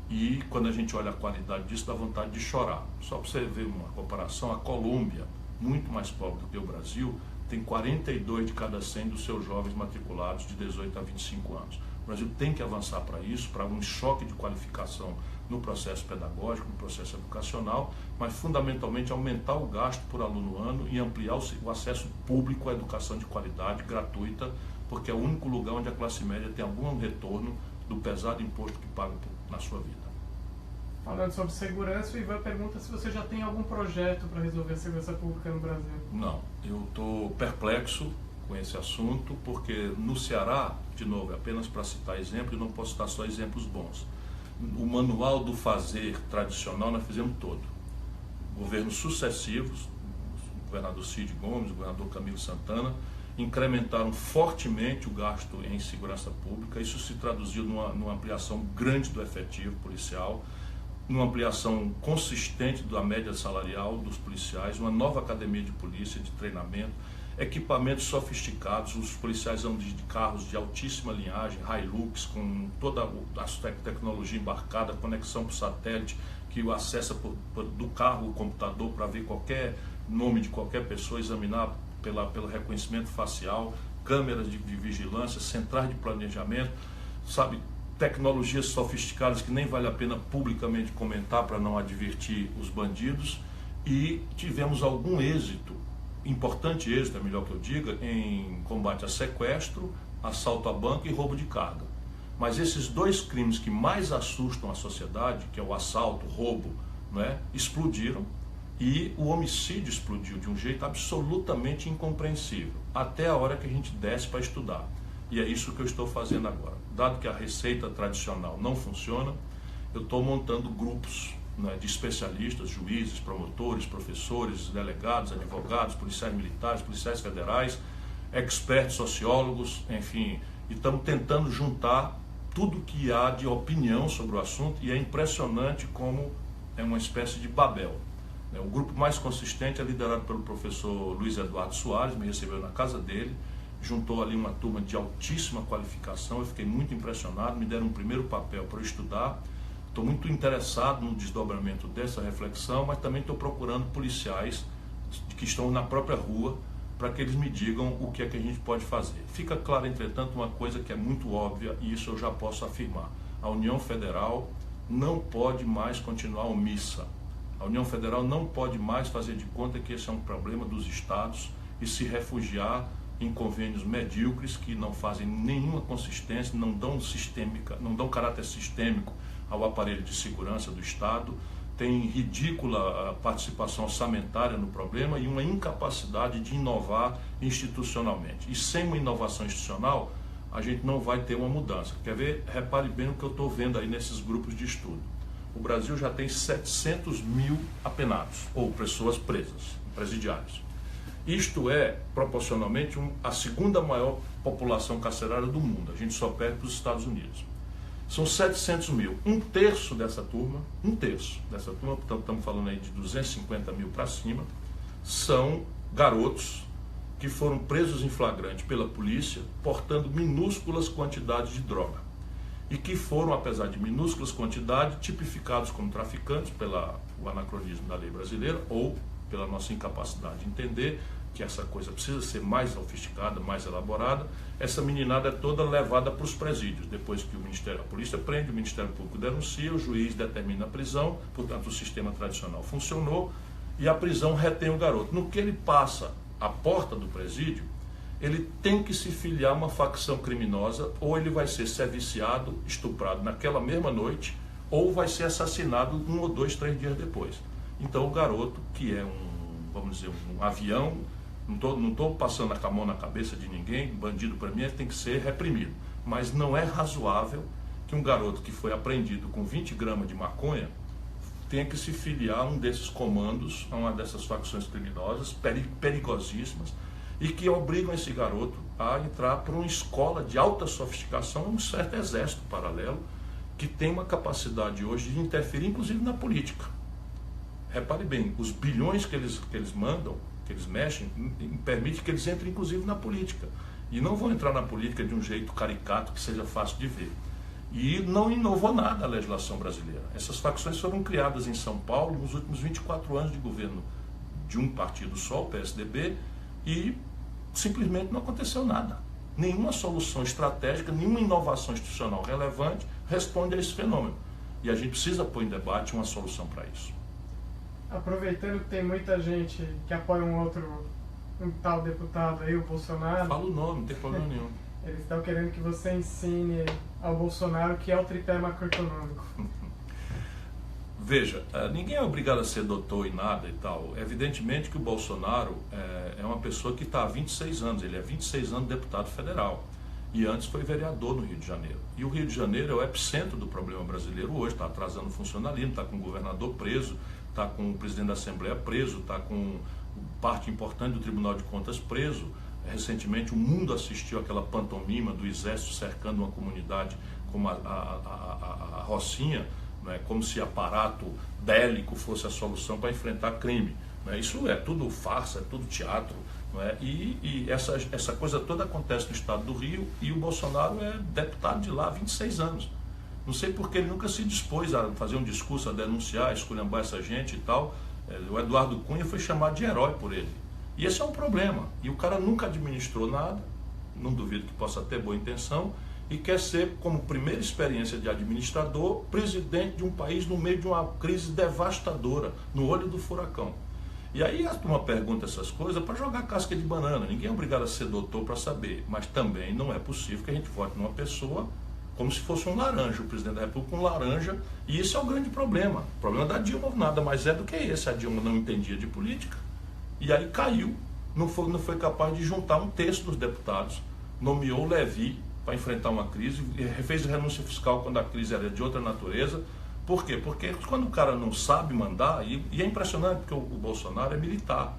S2: E quando a gente olha a qualidade disso, dá vontade de chorar. Só para você ver uma comparação, a Colômbia, muito mais pobre do que o Brasil, tem 42 de cada 100 dos seus jovens matriculados de 18 a 25 anos. O Brasil tem que avançar para isso, para um choque de qualificação no processo pedagógico, no processo educacional, mas fundamentalmente aumentar o gasto por aluno ano e ampliar o acesso público à educação de qualidade, gratuita, porque é o único lugar onde a classe média tem algum retorno do pesado imposto que paga na sua vida.
S1: Falando sobre segurança, o Ivan pergunta se você já tem algum projeto para resolver a segurança pública no Brasil.
S2: Não, eu estou perplexo com esse assunto, porque no Ceará, de novo, apenas para citar exemplo, eu não posso citar só exemplos bons. O manual do fazer tradicional nós fizemos todo. Governos sucessivos, o governador Cid Gomes, o governador Camilo Santana, incrementaram fortemente o gasto em segurança pública. Isso se traduziu numa ampliação grande do efetivo policial, numa ampliação consistente da média salarial dos policiais, uma nova academia de polícia, de treinamento, equipamentos sofisticados, os policiais andam de carros de altíssima linhagem, Hilux, com toda a tecnologia embarcada, conexão por satélite, que o acessa do carro o computador para ver qualquer nome de qualquer pessoa, examinar pelo reconhecimento facial, câmeras de vigilância, centrais de planejamento, sabe, tecnologias sofisticadas que nem vale a pena publicamente comentar para não advertir os bandidos, e tivemos algum êxito, importante êxito, é melhor que eu diga, em combate a sequestro, assalto a banco e roubo de carga. Mas esses dois crimes que mais assustam a sociedade, que é o assalto, o roubo, não é, explodiram, e o homicídio explodiu de um jeito absolutamente incompreensível, até a hora que a gente desce para estudar. E é isso que eu estou fazendo agora. Dado que a receita tradicional não funciona, eu estou montando grupos, né, de especialistas, juízes, promotores, professores, delegados, advogados, policiais militares, policiais federais, experts, sociólogos, enfim, e estamos tentando juntar tudo que há de opinião sobre o assunto, e é impressionante como é uma espécie de Babel. O grupo mais consistente é liderado pelo professor Luiz Eduardo Soares, me recebeu na casa dele, juntou ali uma turma de altíssima qualificação, eu fiquei muito impressionado, me deram um primeiro papel para eu estudar, estou muito interessado no desdobramento dessa reflexão, mas também estou procurando policiais que estão na própria rua, para que eles me digam o que é que a gente pode fazer. Fica claro, entretanto, uma coisa que é muito óbvia, e isso eu já posso afirmar: a União Federal não pode mais continuar omissa. A União Federal não pode mais fazer de conta que esse é um problema dos estados e se refugiar em convênios medíocres que não fazem nenhuma consistência, não dão caráter sistêmico ao aparelho de segurança do Estado, tem ridícula participação orçamentária no problema e uma incapacidade de inovar institucionalmente. E sem uma inovação institucional, a gente não vai ter uma mudança. Quer ver? Repare bem no que eu estou vendo aí nesses grupos de estudo. O Brasil já tem 700 mil apenados, ou pessoas presas, presidiários. Isto é, proporcionalmente, a segunda maior população carcerária do mundo. A gente só perde para os Estados Unidos. São 700 mil. Um terço dessa turma, portanto estamos falando aí de 250 mil para cima, são garotos que foram presos em flagrante pela polícia, portando minúsculas quantidades de droga. E que foram, apesar de minúsculas quantidades, tipificados como traficantes pelo anacronismo da lei brasileira ou pela nossa incapacidade de entender que essa coisa precisa ser mais sofisticada, mais elaborada. Essa meninada é toda levada para os presídios. Depois que a polícia prende, o Ministério Público denuncia, o juiz determina a prisão, portanto o sistema tradicional funcionou, e a prisão retém o garoto. No que ele passa a porta do presídio, ele tem que se filiar a uma facção criminosa, ou ele vai ser serviciado, estuprado naquela mesma noite, ou vai ser assassinado 1 ou 2, 3 dias depois. Então o garoto, que é um avião, não estou passando a mão na cabeça de ninguém, bandido para mim tem que ser reprimido. Mas não é razoável que um garoto que foi apreendido com 20 gramas de maconha tenha que se filiar a um desses comandos, a uma dessas facções criminosas, perigosíssimas, e que obrigam esse garoto a entrar para uma escola de alta sofisticação, um certo exército paralelo, que tem uma capacidade hoje de interferir, inclusive na política. Repare bem, os bilhões que eles mandam, que eles mexem, permite que eles entrem inclusive na política. E não vão entrar na política de um jeito caricato que seja fácil de ver. E não inovou nada a legislação brasileira. Essas facções foram criadas em São Paulo nos últimos 24 anos de governo de um partido só, o PSDB, e simplesmente não aconteceu nada. Nenhuma solução estratégica, nenhuma inovação institucional relevante responde a esse fenômeno. E a gente precisa pôr em debate uma solução para isso.
S1: Aproveitando que tem muita gente que apoia um tal deputado aí, o Bolsonaro.
S2: Fala o nome, não tem problema nenhum.
S1: Eles estão querendo que você ensine ao Bolsonaro o que é o tripé macroeconômico.
S2: Veja, ninguém é obrigado a ser doutor em nada e tal. Evidentemente que o Bolsonaro é uma pessoa que está há 26 anos, ele é 26 anos deputado federal. E antes foi vereador no Rio de Janeiro. E o Rio de Janeiro é o epicentro do problema brasileiro hoje, está atrasando o funcionalismo, está com o governador preso, está com o presidente da Assembleia preso, está com parte importante do Tribunal de Contas preso. Recentemente o mundo assistiu àquela pantomima do exército cercando uma comunidade como a Rocinha, né, como se aparato bélico fosse a solução para enfrentar crime. Né? Isso é tudo farsa, é tudo teatro. Né? E essa coisa toda acontece no estado do Rio e o Bolsonaro é deputado de lá há 26 anos. Não sei porque ele nunca se dispôs a fazer um discurso, a denunciar, a esculhambar essa gente e tal. O Eduardo Cunha foi chamado de herói por ele. E esse é um problema. E o cara nunca administrou nada, não duvido que possa ter boa intenção, e quer ser, como primeira experiência de administrador, presidente de um país no meio de uma crise devastadora, no olho do furacão. E aí a turma pergunta essas coisas para jogar casca de banana. Ninguém é obrigado a ser doutor para saber, mas também não é possível que a gente vote numa pessoa como se fosse um laranja, o presidente da República um laranja, e isso é o grande problema. O problema da Dilma nada mais é do que esse. A Dilma não entendia de política, e aí caiu, não foi capaz de juntar um terço dos deputados, nomeou o Levi para enfrentar uma crise, fez renúncia fiscal quando a crise era de outra natureza, Por quê? Porque quando o cara não sabe mandar, e é impressionante porque o Bolsonaro é militar.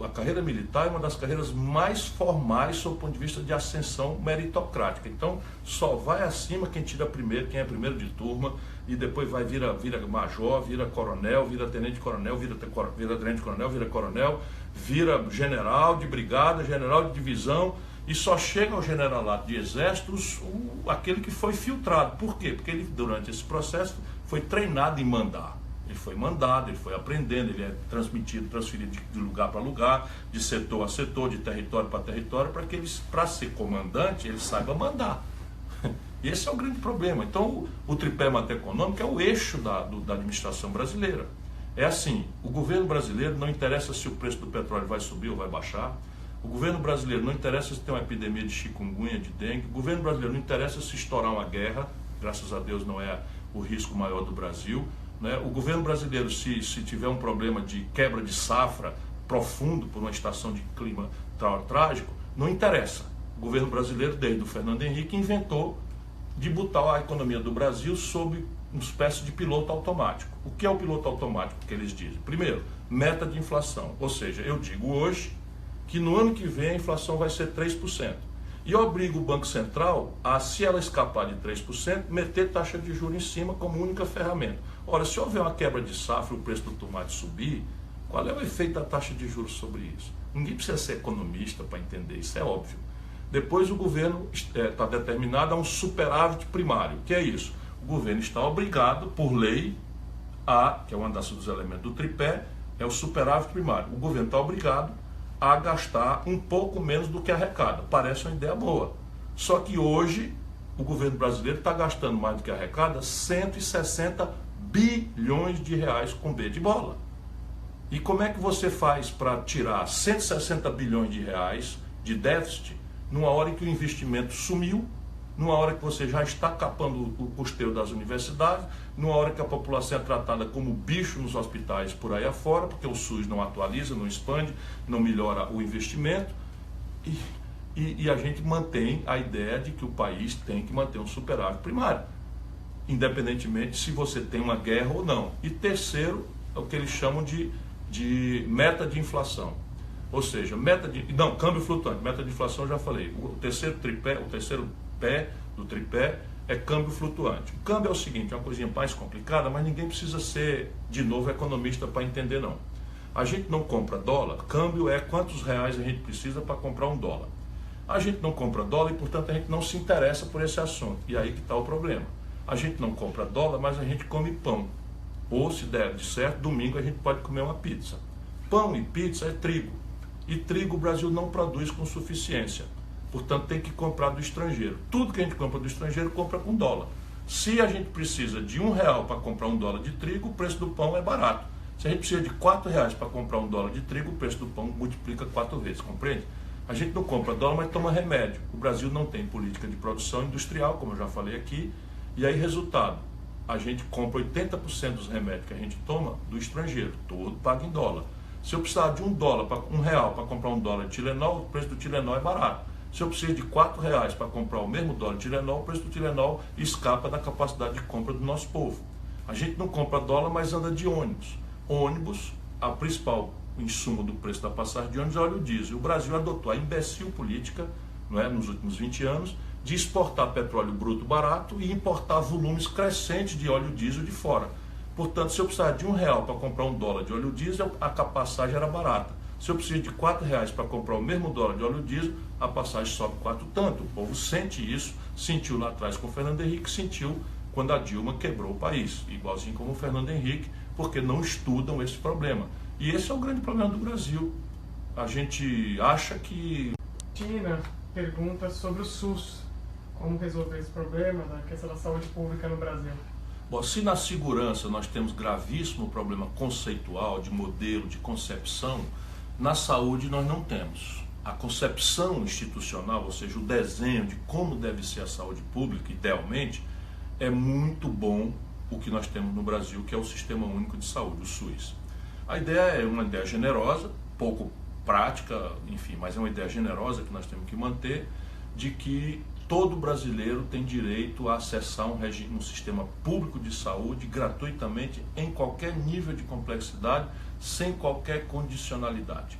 S2: A carreira militar é uma das carreiras mais formais sob o ponto de vista de ascensão meritocrática. Então, só vai acima quem tira primeiro, quem é primeiro de turma, e depois vira major, vira coronel, vira tenente-coronel, vira tenente-coronel, vira coronel, vira general de brigada, general de divisão, e só chega ao generalato de exércitos aquele que foi filtrado. Por quê? Porque ele, durante esse processo, foi treinado em mandar. Ele foi mandado, ele foi aprendendo, ele é transferido de lugar para lugar, de setor a setor, de território para território, para que ele, para ser comandante, ele saiba mandar. E esse é o grande problema. Então, o tripé macroeconômico é o eixo da administração brasileira. É assim, o governo brasileiro não interessa se o preço do petróleo vai subir ou vai baixar, o governo brasileiro não interessa se tem uma epidemia de chikungunya, de dengue, o governo brasileiro não interessa se estourar uma guerra, graças a Deus não é o risco maior do Brasil, né? O governo brasileiro, se tiver um problema de quebra de safra profundo por uma estação de clima trágico, não interessa. O governo brasileiro, desde o Fernando Henrique, inventou de botar a economia do Brasil sob uma espécie de piloto automático. O que é o piloto automático que eles dizem? Primeiro, meta de inflação. Ou seja, eu digo hoje que no ano que vem a inflação vai ser 3%. E eu obrigo o Banco Central a, se ela escapar de 3%, meter taxa de juros em cima como única ferramenta. Ora, se houver uma quebra de safra e o preço do tomate subir, qual é o efeito da taxa de juros sobre isso? Ninguém precisa ser economista para entender, isso é óbvio. Depois o governo está determinado a um superávit primário. O que é isso? O governo está obrigado, por lei, que é um dos elementos do tripé, é o superávit primário. O governo está obrigado a gastar um pouco menos do que arrecada. Parece uma ideia boa. Só que hoje o governo brasileiro está gastando mais do que arrecada 160 bilhões de reais com B de bola. E como é que você faz para tirar 160 bilhões de reais de déficit numa hora em que o investimento sumiu, numa hora que você já está capando o custeio das universidades, numa hora que a população é tratada como bicho nos hospitais por aí afora, porque o SUS não atualiza, não expande, não melhora o investimento, e a gente mantém a ideia de que o país tem que manter um superávit primário, independentemente se você tem uma guerra ou não. E terceiro, é o que eles chamam de meta de inflação. Ou seja, câmbio flutuante, meta de inflação eu já falei. O terceiro pé do tripé é câmbio flutuante. O câmbio é o seguinte, é uma coisinha mais complicada, mas ninguém precisa ser, de novo, economista para entender não. A gente não compra dólar, câmbio é quantos reais a gente precisa para comprar um dólar. A gente não compra dólar e, portanto, a gente não se interessa por esse assunto. E aí que está o problema. A gente não compra dólar, mas a gente come pão. Ou, se der de certo, domingo a gente pode comer uma pizza. Pão e pizza é trigo. E trigo o Brasil não produz com suficiência. Portanto, tem que comprar do estrangeiro. Tudo que a gente compra do estrangeiro, compra com dólar. Se a gente precisa de R$1 para comprar um dólar de trigo, o preço do pão é barato. Se a gente precisa de R$4 para comprar um dólar de trigo, o preço do pão multiplica 4 vezes, compreende? A gente não compra dólar, mas toma remédio. O Brasil não tem política de produção industrial, como eu já falei aqui. E aí, resultado, a gente compra 80% dos remédios que a gente toma do estrangeiro, todo pago em dólar. Se eu precisar de R$1 para comprar um dólar de Tilenol, o preço do Tilenol é barato. Se eu preciso de R$4 para comprar o mesmo dólar de Tilenol, o preço do Tilenol escapa da capacidade de compra do nosso povo. A gente não compra dólar, mas anda de ônibus. Ônibus, a principal insumo do preço da passagem de ônibus é óleo diesel. O Brasil adotou a imbecil política, não é, nos últimos 20 anos, de exportar petróleo bruto barato e importar volumes crescentes de óleo diesel de fora. Portanto, se eu precisar de R$1 para comprar um dólar de óleo diesel, a passagem era barata. Se eu preciso de R$4 para comprar o mesmo dólar de óleo diesel, a passagem sobe 4 tanto. O povo sente isso, sentiu lá atrás com o Fernando Henrique, sentiu quando a Dilma quebrou o país, igualzinho como o Fernando Henrique, porque não estudam esse problema. E esse é o grande problema do Brasil. A gente acha que...
S1: Tina pergunta sobre o SUS. Como resolver esse problema da questão da saúde pública no Brasil?
S2: Bom, se na segurança nós temos gravíssimo problema conceitual, de modelo, de concepção, na saúde nós não temos. A concepção institucional, ou seja, o desenho de como deve ser a saúde pública, idealmente, é muito bom o que nós temos no Brasil, que é o Sistema Único de Saúde, o SUS. A ideia é uma ideia generosa, pouco prática, enfim, mas é uma ideia generosa que nós temos que manter, de que todo brasileiro tem direito a acessar um sistema público de saúde gratuitamente em qualquer nível de complexidade, sem qualquer condicionalidade.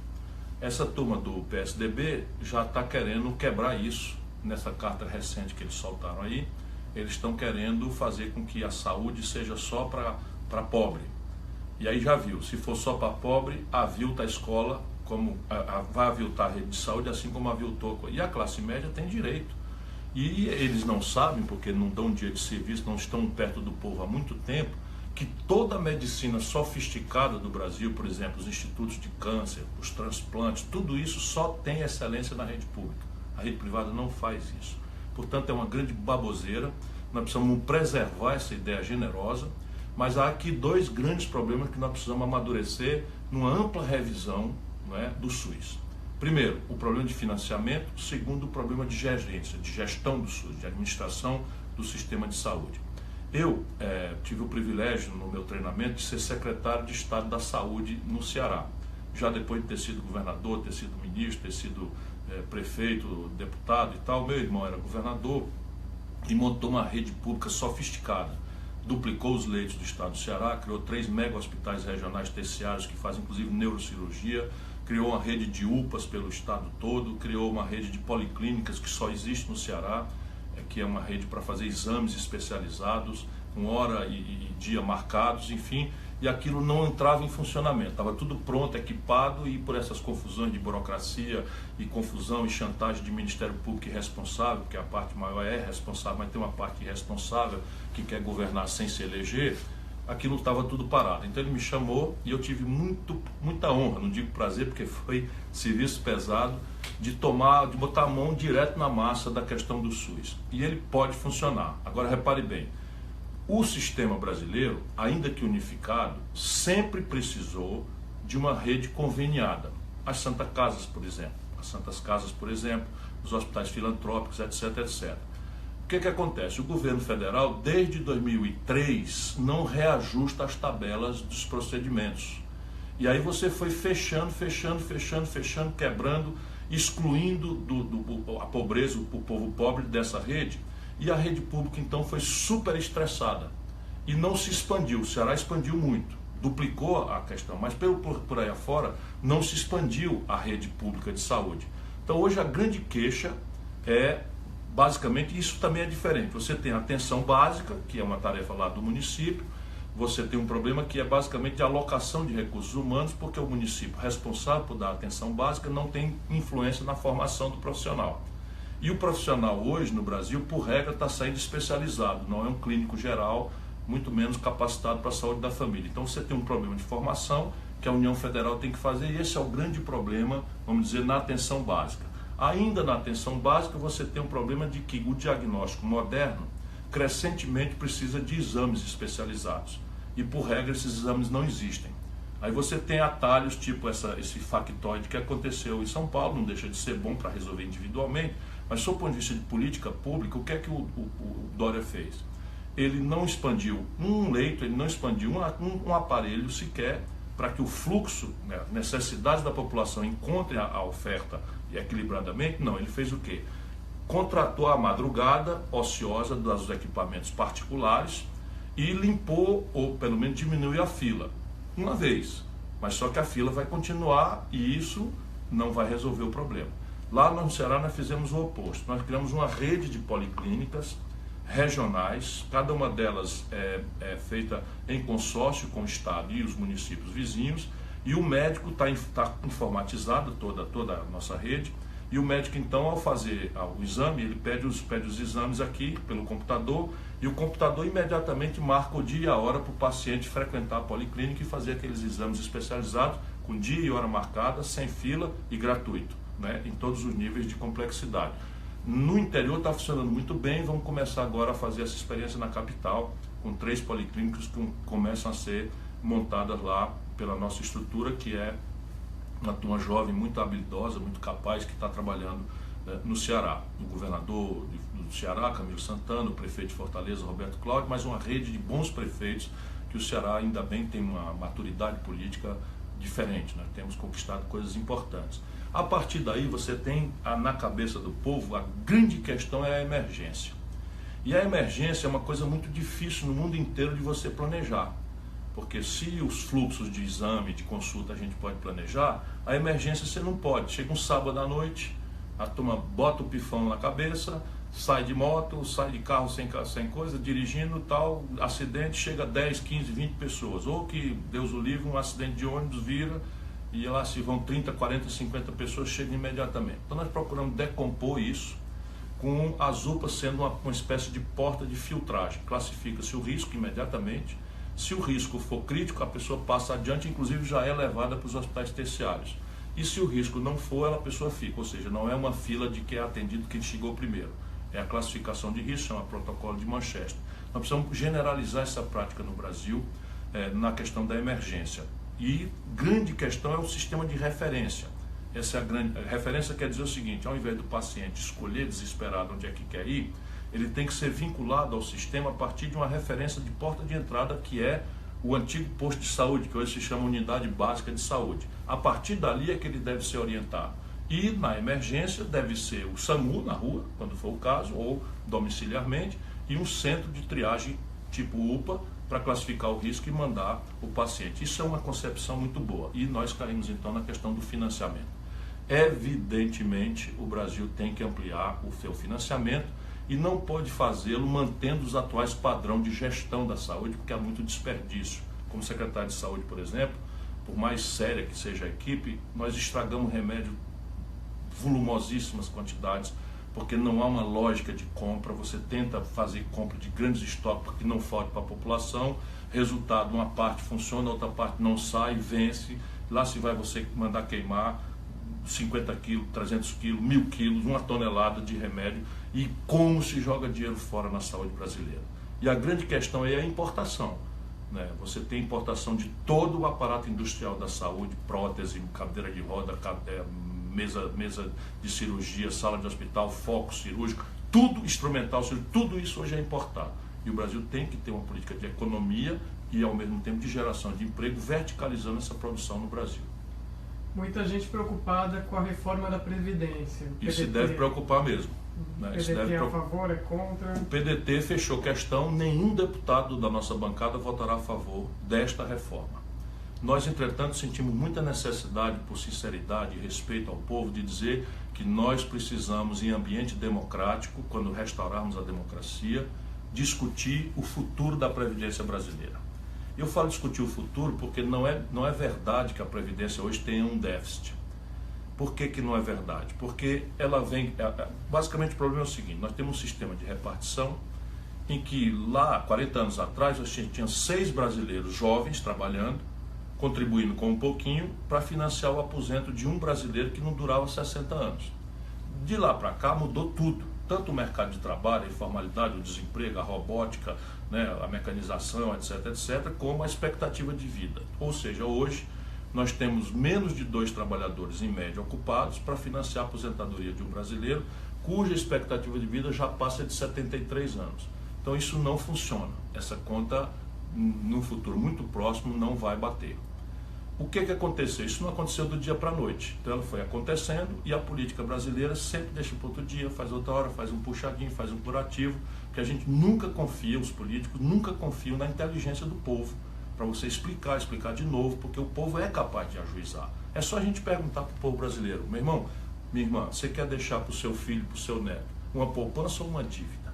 S2: Essa turma do PSDB já está querendo quebrar isso. Nessa carta recente que eles soltaram aí, eles estão querendo fazer com que a saúde seja só para pobre. E aí já viu, se for só para pobre, avilta a escola, vai aviltar a rede de saúde, assim como aviltou. E a classe média tem direito. E eles não sabem, porque não dão dia de serviço, não estão perto do povo há muito tempo, que toda a medicina sofisticada do Brasil, por exemplo, os institutos de câncer, os transplantes, tudo isso só tem excelência na rede pública. A rede privada não faz isso. Portanto, é uma grande baboseira. Nós precisamos preservar essa ideia generosa, mas há aqui dois grandes problemas que nós precisamos amadurecer numa ampla revisão, não é, do SUS. Primeiro, o problema de financiamento. Segundo, o problema de gerência, de gestão do SUS, de administração do sistema de saúde. Eu tive o privilégio no meu treinamento de ser secretário de Estado da Saúde no Ceará. Já depois de ter sido governador, ter sido ministro, ter sido prefeito, deputado e tal, meu irmão era governador e montou uma rede pública sofisticada. Duplicou os leitos do estado do Ceará, criou 3 mega hospitais regionais terciários que fazem inclusive neurocirurgia, criou uma rede de UPAs pelo estado todo, criou uma rede de policlínicas que só existe no Ceará, que é uma rede para fazer exames especializados, com hora e dia marcados, enfim, e aquilo não entrava em funcionamento, estava tudo pronto, equipado, e por essas confusões de burocracia e confusão e chantagem de Ministério Público irresponsável, porque a parte maior é responsável, mas tem uma parte irresponsável que quer governar sem se eleger, aquilo estava tudo parado. Então ele me chamou e eu tive muita honra, não digo prazer, porque foi serviço pesado, de botar a mão direto na massa da questão do SUS. E ele pode funcionar. Agora repare bem, o sistema brasileiro, ainda que unificado, sempre precisou de uma rede conveniada. As Santas Casas, por exemplo, os hospitais filantrópicos, etc, etc. O que acontece? O governo federal, desde 2003, não reajusta as tabelas dos procedimentos. E aí você foi fechando, quebrando, excluindo a pobreza, o povo pobre dessa rede. E a rede pública, então, foi super estressada e não se expandiu. O Ceará expandiu muito, duplicou a questão, mas por aí afora não se expandiu a rede pública de saúde. Então, hoje a grande queixa é, basicamente, isso também é diferente. Você tem a atenção básica, que é uma tarefa lá do município, você tem um problema que é basicamente de alocação de recursos humanos, porque o município responsável por dar atenção básica não tem influência na formação do profissional. E o profissional hoje no Brasil, por regra, está saindo especializado, não é um clínico geral, muito menos capacitado para a saúde da família. Então você tem um problema de formação que a União Federal tem que fazer, e esse é o grande problema, vamos dizer, na atenção básica. Ainda na atenção básica você tem um problema de que o diagnóstico moderno crescentemente precisa de exames especializados. E por regra esses exames não existem. Aí você tem atalhos tipo esse factoide que aconteceu em São Paulo, não deixa de ser bom para resolver individualmente, mas sob o ponto de vista de política pública, o que é que o Dória fez? Ele não expandiu um leito, ele não expandiu um aparelho sequer para que o fluxo, né, necessidades da população encontrem a oferta equilibradamente. Não, ele fez o quê? Contratou a madrugada ociosa dos equipamentos particulares e limpou, ou pelo menos diminuiu a fila. Uma vez, mas só que a fila vai continuar e isso não vai resolver o problema. Lá no Ceará nós fizemos o oposto, nós criamos uma rede de policlínicas regionais, cada uma delas é feita em consórcio com o Estado e os municípios vizinhos, e o médico está informatizado, toda a nossa rede, e o médico então ao fazer o exame, ele pede os exames aqui pelo computador, e o computador imediatamente marca o dia e a hora para o paciente frequentar a policlínica e fazer aqueles exames especializados, com dia e hora marcada, sem fila e gratuito, né, em todos os níveis de complexidade. No interior está funcionando muito bem, vamos começar agora a fazer essa experiência na capital, com 3 policlínicas que começam a ser montadas lá pela nossa estrutura, que é uma turma jovem, muito habilidosa, muito capaz, que está trabalhando no Ceará. O governador do Ceará, Camilo Santana, o prefeito de Fortaleza, Roberto Cláudio, mas uma rede de bons prefeitos, que o Ceará ainda bem tem uma maturidade política diferente, nós temos conquistado coisas importantes. A partir daí você tem na cabeça do povo, a grande questão é a emergência. E a emergência é uma coisa muito difícil no mundo inteiro de você planejar. Porque se os fluxos de exame, de consulta a gente pode planejar, a emergência você não pode. Chega um sábado à noite, a turma bota o pifão na cabeça, sai de moto, sai de carro sem coisa, dirigindo tal, acidente, chega 10, 15, 20 pessoas. Ou que, Deus o livre, um acidente de ônibus vira e lá se vão 30, 40, 50 pessoas, chegam imediatamente. Então nós procuramos decompor isso com as UPAs sendo uma espécie de porta de filtragem. Classifica-se o risco imediatamente. Se o risco for crítico, a pessoa passa adiante, inclusive já é levada para os hospitais terciários. E se o risco não for, a pessoa fica, ou seja, não é uma fila de quem é atendido quem chegou primeiro. É a classificação de risco, chama protocolo de Manchester. Nós precisamos generalizar essa prática no Brasil na questão da emergência. E grande questão é o sistema de referência. Essa é a grande referência, quer dizer o seguinte: ao invés do paciente escolher desesperado onde é que quer ir, ele tem que ser vinculado ao sistema a partir de uma referência de porta de entrada, que é o antigo posto de saúde, que hoje se chama Unidade Básica de Saúde. A partir dali é que ele deve ser orientado. E na emergência deve ser o SAMU na rua, quando for o caso, ou domiciliarmente, e um centro de triagem tipo UPA para classificar o risco e mandar o paciente. Isso é uma concepção muito boa. E nós caímos então na questão do financiamento. Evidentemente, o Brasil tem que ampliar o seu financiamento e não pode fazê-lo mantendo os atuais padrões de gestão da saúde, porque há muito desperdício. Como secretário de saúde, por exemplo, por mais séria que seja a equipe, nós estragamos remédio volumosíssimas quantidades, porque não há uma lógica de compra. Você tenta fazer compra de grandes estoques para que não falte para a população, resultado, uma parte funciona, a outra parte não sai, vence, lá se vai você mandar queimar 50 quilos, 300 quilos, 1000 quilos, 1 tonelada de remédio, e como se joga dinheiro fora na saúde brasileira. E a grande questão é a importação, né? Você tem importação de todo o aparato industrial da saúde, prótese, cadeira de roda, mesa de cirurgia, sala de hospital, foco cirúrgico, tudo instrumental, tudo isso hoje é importado. E o Brasil tem que ter uma política de economia e ao mesmo tempo de geração de emprego, verticalizando essa produção no Brasil.
S1: Muita gente preocupada com a reforma da Previdência.
S2: Isso deve preocupar mesmo.
S1: O PDT é a favor, é contra?
S2: O PDT fechou questão, nenhum deputado da nossa bancada votará a favor desta reforma. Nós, entretanto, sentimos muita necessidade, por sinceridade e respeito ao povo, de dizer que nós precisamos, em ambiente democrático, quando restaurarmos a democracia, discutir o futuro da Previdência brasileira. Eu falo discutir o futuro porque não é verdade que a Previdência hoje tenha um déficit. Por que não é verdade? Porque ela vem... Basicamente o problema é o seguinte: nós temos um sistema de repartição em que lá, 40 anos atrás, a gente tinha 6 brasileiros jovens trabalhando, contribuindo com um pouquinho para financiar o aposento de um brasileiro que não durava 60 anos. De lá para cá mudou tudo, tanto o mercado de trabalho, a informalidade, o desemprego, a robótica, né, a mecanização, etc, etc, como a expectativa de vida. Ou seja, hoje nós temos menos de 2 trabalhadores em média ocupados para financiar a aposentadoria de um brasileiro cuja expectativa de vida já passa de 73 anos. Então isso não funciona, essa conta no futuro muito próximo não vai bater. O que aconteceu? Isso não aconteceu do dia para a noite. Então ela foi acontecendo e a política brasileira sempre deixa para outro dia, faz outra hora, faz um puxadinho, faz um curativo, porque a gente nunca confia, os políticos nunca confiam na inteligência do povo, para você explicar de novo, porque o povo é capaz de ajuizar. É só a gente perguntar para o povo brasileiro: meu irmão, minha irmã, você quer deixar para o seu filho, para o seu neto, uma poupança ou uma dívida?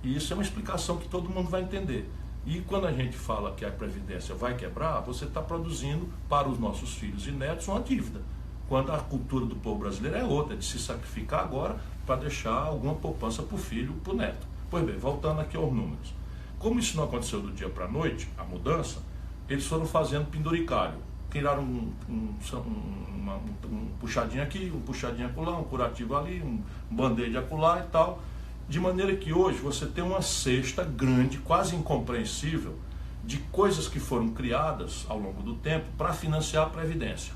S2: E isso é uma explicação que todo mundo vai entender. E quando a gente fala que a Previdência vai quebrar, você está produzindo para os nossos filhos e netos uma dívida. Quando a cultura do povo brasileiro é outra, de se sacrificar agora para deixar alguma poupança para o filho, para o neto. Pois bem, voltando aqui aos números. Como isso não aconteceu do dia para a noite, a mudança, eles foram fazendo penduricalho. Tiraram um puxadinho aqui, um puxadinho acolá, um curativo ali, um band-aid acolá e tal. De maneira que hoje você tem uma cesta grande, quase incompreensível, de coisas que foram criadas ao longo do tempo para financiar a Previdência.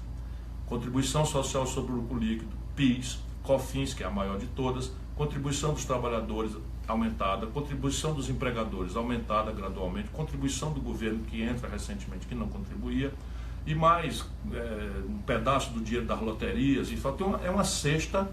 S2: Contribuição Social sobre o Lucro Líquido, PIS, COFINS, que é a maior de todas, contribuição dos trabalhadores aumentada, contribuição dos empregadores aumentada gradualmente, contribuição do governo que entra recentemente que não contribuía, e mais um pedaço do dinheiro das loterias, e é uma cesta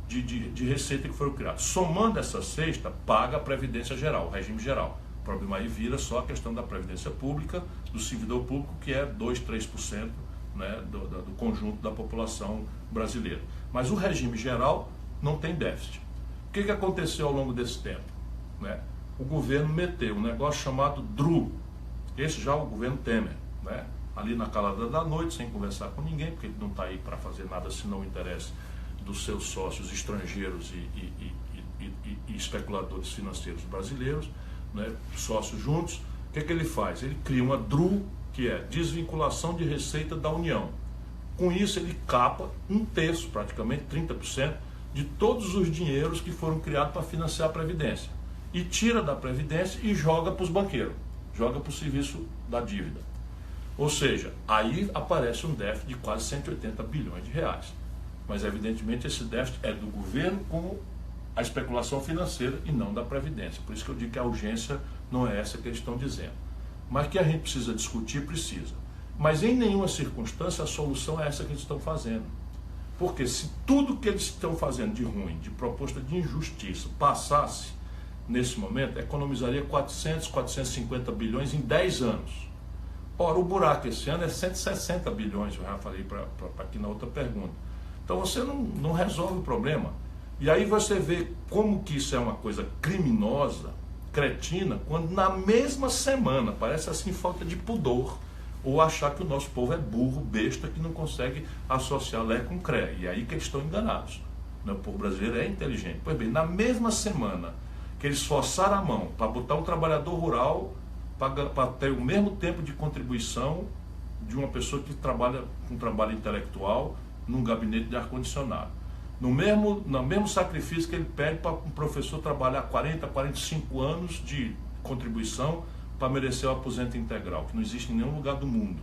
S2: de receita que foram criadas. Somando essa cesta, paga a Previdência Geral, o regime geral. O problema aí vira só a questão da Previdência Pública, do servidor público, que é 2, 3%, né, do conjunto da população brasileira. Mas o regime geral não tem déficit. O que aconteceu ao longo desse tempo? Né? O governo meteu um negócio chamado DRU, esse já é o governo Temer, né? Ali na calada da noite, sem conversar com ninguém, porque ele não está aí para fazer nada se não interessa dos seus sócios estrangeiros e especuladores financeiros brasileiros, né? Sócios juntos. O que ele faz? Ele cria uma DRU, que é desvinculação de receita da União. Com isso ele capa 1/3, praticamente 30%, de todos os dinheiros que foram criados para financiar a Previdência. E tira da Previdência e joga para os banqueiros, joga para o serviço da dívida. Ou seja, aí aparece um déficit de quase 180 bilhões de reais. Mas evidentemente esse déficit é do governo com a especulação financeira e não da Previdência. Por isso que eu digo que a urgência não é essa que eles estão dizendo. Mas que a gente precisa discutir, precisa. Mas em nenhuma circunstância a solução é essa que eles estão fazendo. Porque se tudo que eles estão fazendo de ruim, de proposta de injustiça, passasse nesse momento, economizaria 400, 450 bilhões em 10 anos. Ora, o buraco esse ano é 160 bilhões, eu já falei aqui na outra pergunta. Então você não resolve o problema. E aí você vê como que isso é uma coisa criminosa, cretina, quando na mesma semana, parece assim falta de pudor, ou achar que o nosso povo é burro, besta, que não consegue associar Lé com Cré. E aí que eles estão enganados. O povo brasileiro é inteligente. Pois bem, na mesma semana que eles forçaram a mão para botar um trabalhador rural para ter o mesmo tempo de contribuição de uma pessoa que trabalha com trabalho intelectual num gabinete de ar-condicionado. No mesmo sacrifício que ele pede para um professor trabalhar 40, 45 anos de contribuição para merecer o aposento integral, que não existe em nenhum lugar do mundo.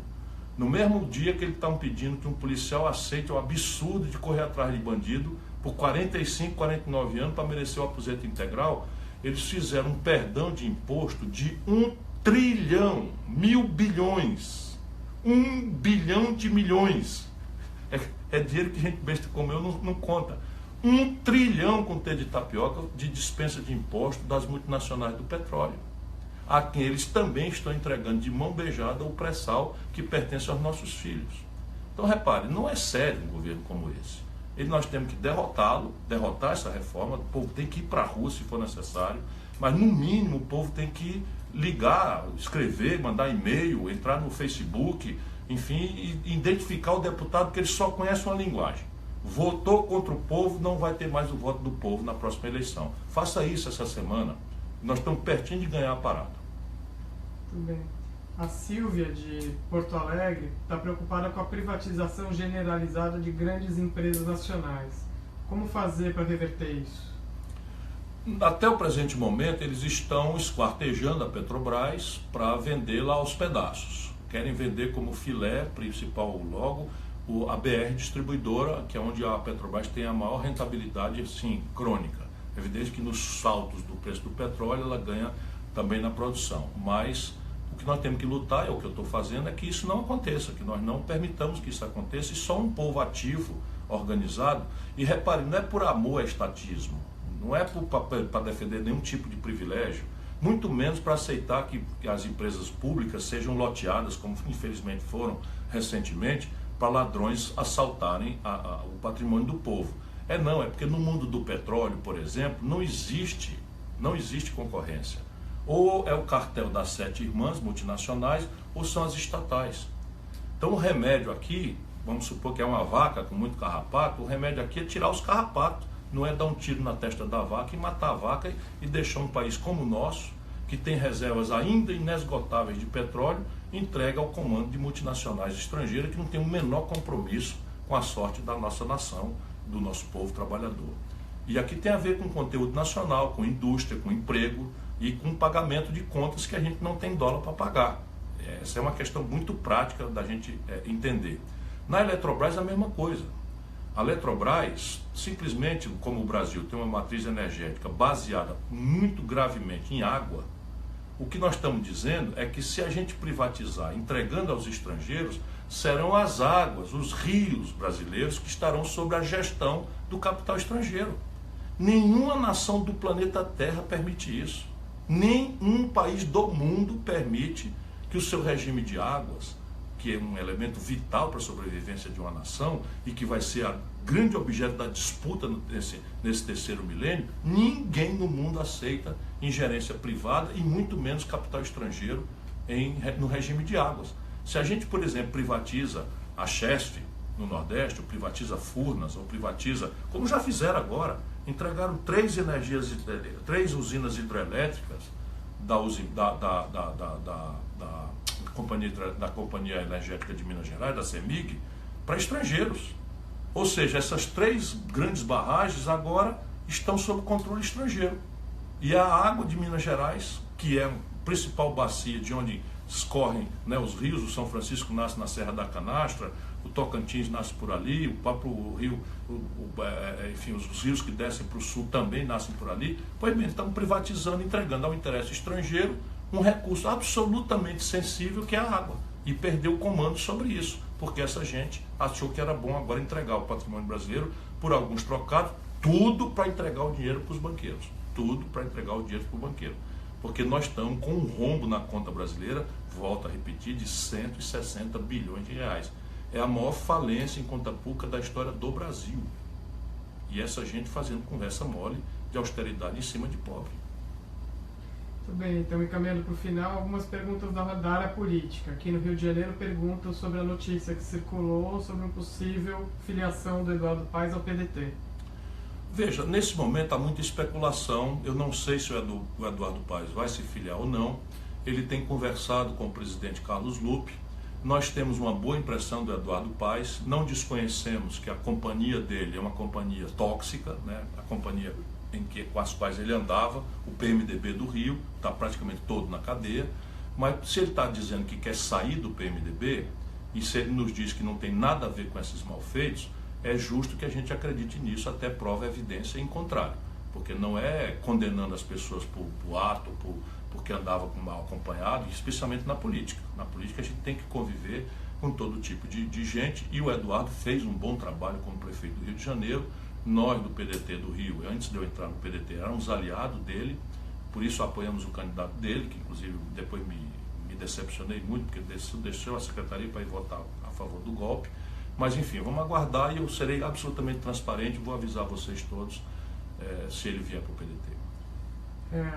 S2: No mesmo dia que eles estão pedindo que um policial aceite o absurdo de correr atrás de bandido por 45, 49 anos para merecer o aposento integral, eles fizeram um perdão de imposto de 1 trilhão, 1.000 bilhões, 1 bilhão de milhões. É dinheiro que gente besta como eu não conta. 1 trilhão com T de tapioca de dispensa de imposto das multinacionais do petróleo, a quem eles também estão entregando de mão beijada o pré-sal que pertence aos nossos filhos. Então repare, não é sério um governo como esse. Nós temos que derrotar essa reforma, o povo tem que ir para a rua se for necessário, mas no mínimo o povo tem que ligar, escrever, mandar e-mail, entrar no Facebook, enfim, e identificar o deputado, que ele só conhece uma linguagem. Votou contra o povo, não vai ter mais o voto do povo na próxima eleição. Faça isso essa semana, nós estamos pertinho de ganhar a parada.
S1: Muito bem. A Silvia, de Porto Alegre, está preocupada com a privatização generalizada de grandes empresas nacionais. Como fazer para reverter isso?
S2: Até o presente momento, eles estão esquartejando a Petrobras para vendê-la aos pedaços. Querem vender como filé principal logo a BR Distribuidora, que é onde a Petrobras tem a maior rentabilidade, assim, crônica. É evidente que nos saltos do preço do petróleo ela ganha também na produção, mas o que nós temos que lutar, é o que eu estou fazendo, é que isso não aconteça, que nós não permitamos que isso aconteça, e só um povo ativo, organizado, e repare, não é por amor a estatismo, não é para defender nenhum tipo de privilégio, muito menos para aceitar que as empresas públicas sejam loteadas, como infelizmente foram recentemente, para ladrões assaltarem o patrimônio do povo. É porque no mundo do petróleo, por exemplo, não existe concorrência. Ou é o cartel das 7 irmãs multinacionais, ou são as estatais. Então o remédio aqui, vamos supor que é uma vaca com muito carrapato, o remédio aqui é tirar os carrapatos, não é dar um tiro na testa da vaca e matar a vaca e deixar um país como o nosso, que tem reservas ainda inesgotáveis de petróleo, entregue ao comando de multinacionais estrangeiras que não tem o menor compromisso com a sorte da nossa nação, do nosso povo trabalhador. E aqui tem a ver com conteúdo nacional, com indústria, com emprego e com pagamento de contas que a gente não tem dólar para pagar. Essa é uma questão muito prática da gente entender. Na Eletrobras é a mesma coisa. A Eletrobras, simplesmente como o Brasil tem uma matriz energética baseada muito gravemente em água, O que nós estamos dizendo é que se a gente privatizar, entregando aos estrangeiros, serão as águas, os rios brasileiros que estarão sob a gestão do capital estrangeiro. Nenhuma nação do planeta Terra permite isso. Nenhum país do mundo permite que o seu regime de águas, que é um elemento vital para a sobrevivência de uma nação e que vai ser a grande objeto da disputa nesse terceiro milênio, ninguém no mundo aceita ingerência privada e muito menos capital estrangeiro no regime de águas. Se a gente, por exemplo, privatiza a Chesf no Nordeste, ou privatiza Furnas, ou privatiza, como já fizeram agora, entregaram 3 usinas hidrelétricas da Companhia Energética de Minas Gerais, da CEMIG, para estrangeiros. Ou seja, essas 3 grandes barragens agora estão sob controle estrangeiro. E a água de Minas Gerais, que é a principal bacia de onde escorrem, né, os rios, o São Francisco nasce na Serra da Canastra, o Tocantins nasce por ali, o próprio rio, enfim, os rios que descem para o sul também nascem por ali. Pois bem, estamos privatizando, entregando ao interesse estrangeiro um recurso absolutamente sensível que é a água. E perdeu o comando sobre isso, porque essa gente achou que era bom agora entregar o patrimônio brasileiro por alguns trocados, tudo para entregar o dinheiro para os banqueiros. Tudo para entregar o dinheiro para o banqueiro. Porque nós estamos com um rombo na conta brasileira, volto a repetir, de 160 bilhões de reais. É a maior falência em conta pública da história do Brasil. E essa gente fazendo conversa mole de austeridade em cima de pobre.
S1: Muito bem, então encaminhando para o final, algumas perguntas da área política. Aqui no Rio de Janeiro perguntam sobre a notícia que circulou sobre uma possível filiação do Eduardo Paes ao PDT.
S2: Veja, nesse momento há muita especulação, eu não sei se o Eduardo Paes vai se filiar ou não. Ele tem conversado com o presidente Carlos Lupe, nós temos uma boa impressão do Eduardo Paes, não desconhecemos que a companhia dele é uma companhia tóxica, né? A companhia com as quais ele andava, o PMDB do Rio, está praticamente todo na cadeia, mas se ele está dizendo que quer sair do PMDB, e se ele nos diz que não tem nada a ver com esses malfeitos, é justo que a gente acredite nisso até prova e evidência em contrário, porque não é condenando as pessoas por ato, porque andava mal acompanhado, especialmente na política. Na política a gente tem que conviver com todo tipo de gente, e o Eduardo fez um bom trabalho como prefeito do Rio de Janeiro. Nós do PDT do Rio, antes de eu entrar no PDT, éramos aliados dele, por isso apoiamos o candidato dele, que inclusive depois me decepcionei muito, porque deixou a secretaria para ir votar a favor do golpe. Mas enfim, vamos aguardar e eu serei absolutamente transparente, vou avisar vocês todos se ele vier para o PDT.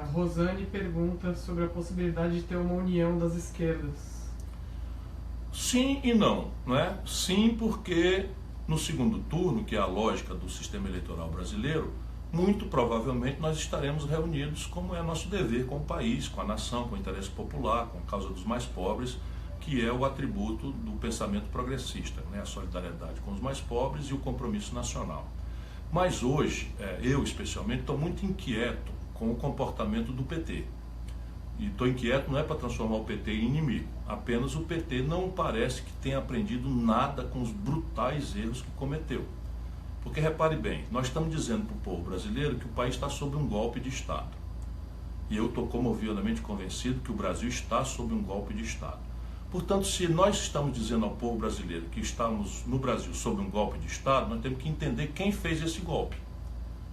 S1: A Rosane pergunta sobre a possibilidade de ter uma união das esquerdas.
S2: Sim e não, não é? Sim, porque no segundo turno, que é a lógica do sistema eleitoral brasileiro, muito provavelmente nós estaremos reunidos, como é nosso dever com o país, com a nação, com o interesse popular, com a causa dos mais pobres, que é o atributo do pensamento progressista, né? A solidariedade com os mais pobres e o compromisso nacional. Mas hoje, eu especialmente, estou muito inquieto com o comportamento do PT. E estou inquieto não é para transformar o PT em inimigo, apenas o PT não parece que tenha aprendido nada com os brutais erros que cometeu. Porque repare bem, nós estamos dizendo para o povo brasileiro que o país está sob um golpe de Estado. E eu estou comovidamente convencido que o Brasil está sob um golpe de Estado. Portanto, se nós estamos dizendo ao povo brasileiro que estamos no Brasil sob um golpe de Estado, nós temos que entender quem fez esse golpe.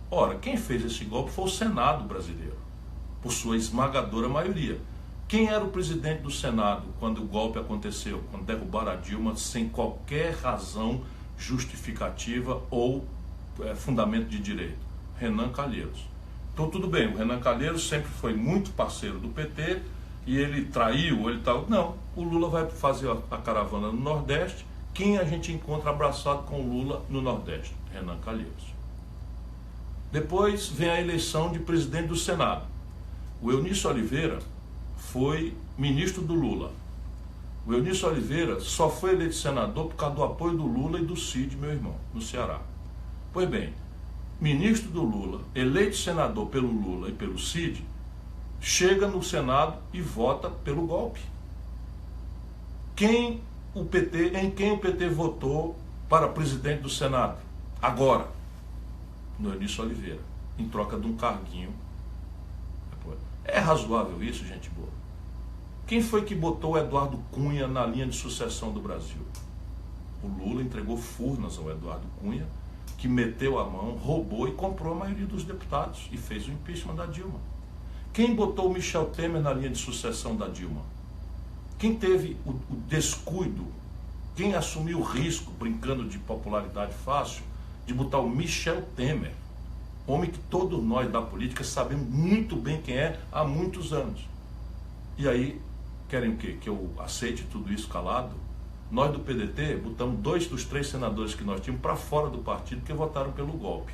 S2: Ora, quem fez esse golpe foi o Senado brasileiro, por sua esmagadora maioria. Quem era o presidente do Senado quando o golpe aconteceu, quando derrubaram a Dilma sem qualquer razão justificativa ou fundamento de direito? Renan Calheiros. Então tudo bem, o Renan Calheiros sempre foi muito parceiro do PT e ele traiu, ele tal. Não, o Lula vai fazer a caravana no Nordeste. Quem a gente encontra abraçado com o Lula no Nordeste? Renan Calheiros. Depois vem a eleição de presidente do Senado. O Eunício Oliveira foi ministro do Lula. O Eunício Oliveira só foi eleito senador por causa do apoio do Lula e do Cid, meu irmão, no Ceará. Pois bem, ministro do Lula, eleito senador pelo Lula e pelo Cid, chega no Senado e vota pelo golpe. Em quem o PT votou para presidente do Senado? Agora, no Eunício Oliveira, em troca de um carguinho. É razoável isso, gente boa? Quem foi que botou o Eduardo Cunha na linha de sucessão do Brasil? O Lula entregou Furnas ao Eduardo Cunha, que meteu a mão, roubou e comprou a maioria dos deputados e fez o impeachment da Dilma. Quem botou o Michel Temer na linha de sucessão da Dilma? Quem teve o descuido, quem assumiu o risco, brincando de popularidade fácil, de botar o Michel Temer, homem que todos nós da política sabemos muito bem quem é há muitos anos. E aí, querem o quê? Que eu aceite tudo isso calado? Nós do PDT botamos 2 dos 3 senadores que nós tínhamos para fora do partido que votaram pelo golpe.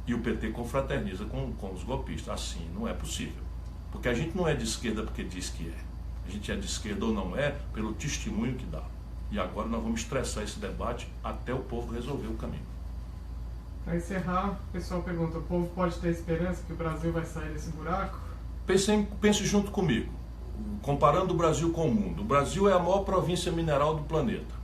S2: E o PT confraterniza com os golpistas. Assim não é possível. Porque a gente não é de esquerda porque diz que é. A gente é de esquerda ou não é pelo testemunho que dá. E agora nós vamos estressar esse debate até o povo resolver o caminho.
S1: Para encerrar, o pessoal pergunta, o povo pode ter esperança que o Brasil vai sair desse buraco?
S2: Pense junto comigo. Comparando o Brasil com o mundo, o Brasil é a maior província mineral do planeta.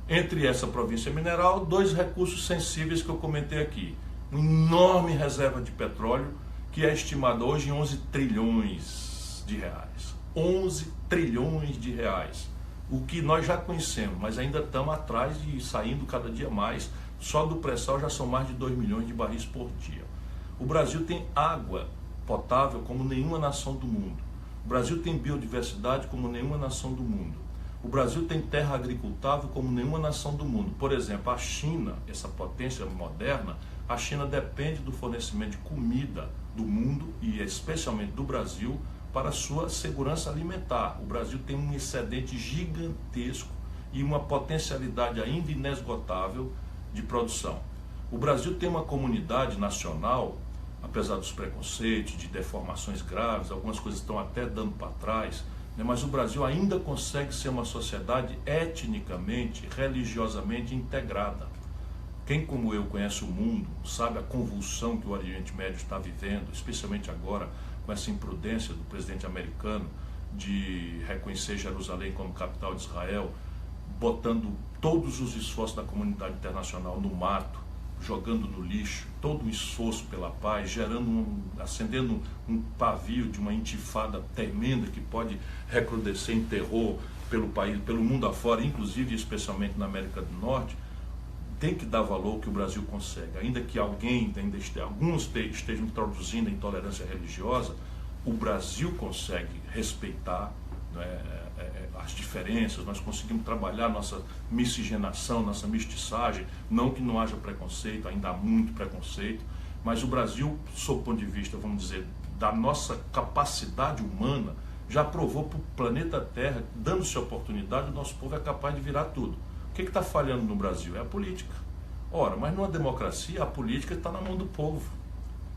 S2: Entre essa província mineral, 2 recursos sensíveis que eu comentei aqui. Uma enorme reserva de petróleo, que é estimada hoje em 11 trilhões de reais. 11 trilhões de reais. O que nós já conhecemos, mas ainda estamos atrás e saindo cada dia mais. Só do pré-sal já são mais de 2 milhões de barris por dia. O Brasil tem água potável como nenhuma nação do mundo. O Brasil tem biodiversidade como nenhuma nação do mundo. O Brasil tem terra agricultável como nenhuma nação do mundo. Por exemplo, a China, essa potência moderna, a China depende do fornecimento de comida do mundo e especialmente do Brasil para a sua segurança alimentar. O Brasil tem um excedente gigantesco e uma potencialidade ainda inesgotável de produção. O Brasil tem uma comunidade nacional, apesar dos preconceitos, de deformações graves, algumas coisas estão até dando para trás, né? Mas o Brasil ainda consegue ser uma sociedade etnicamente, religiosamente integrada. Quem como eu conhece o mundo, sabe a convulsão que o Oriente Médio está vivendo, especialmente agora com essa imprudência do presidente americano de reconhecer Jerusalém como capital de Israel, botando todos os esforços da comunidade internacional no mato, jogando no lixo, todo o esforço pela paz, acendendo um pavio de uma intifada tremenda que pode recrudescer em terror pelo país, pelo mundo afora, inclusive e especialmente na América do Norte. Tem que dar valor ao que o Brasil consegue. Ainda que alguns estejam introduzindo a intolerância religiosa, o Brasil consegue respeitar, né, as diferenças, nós conseguimos trabalhar nossa miscigenação, nossa mestiçagem, não que não haja preconceito, ainda há muito preconceito, mas o Brasil, sob o ponto de vista, vamos dizer, da nossa capacidade humana, já provou para o planeta Terra, dando-se oportunidade, o nosso povo é capaz de virar tudo. O que está falhando no Brasil? É a política. Ora, mas numa democracia, a política está na mão do povo.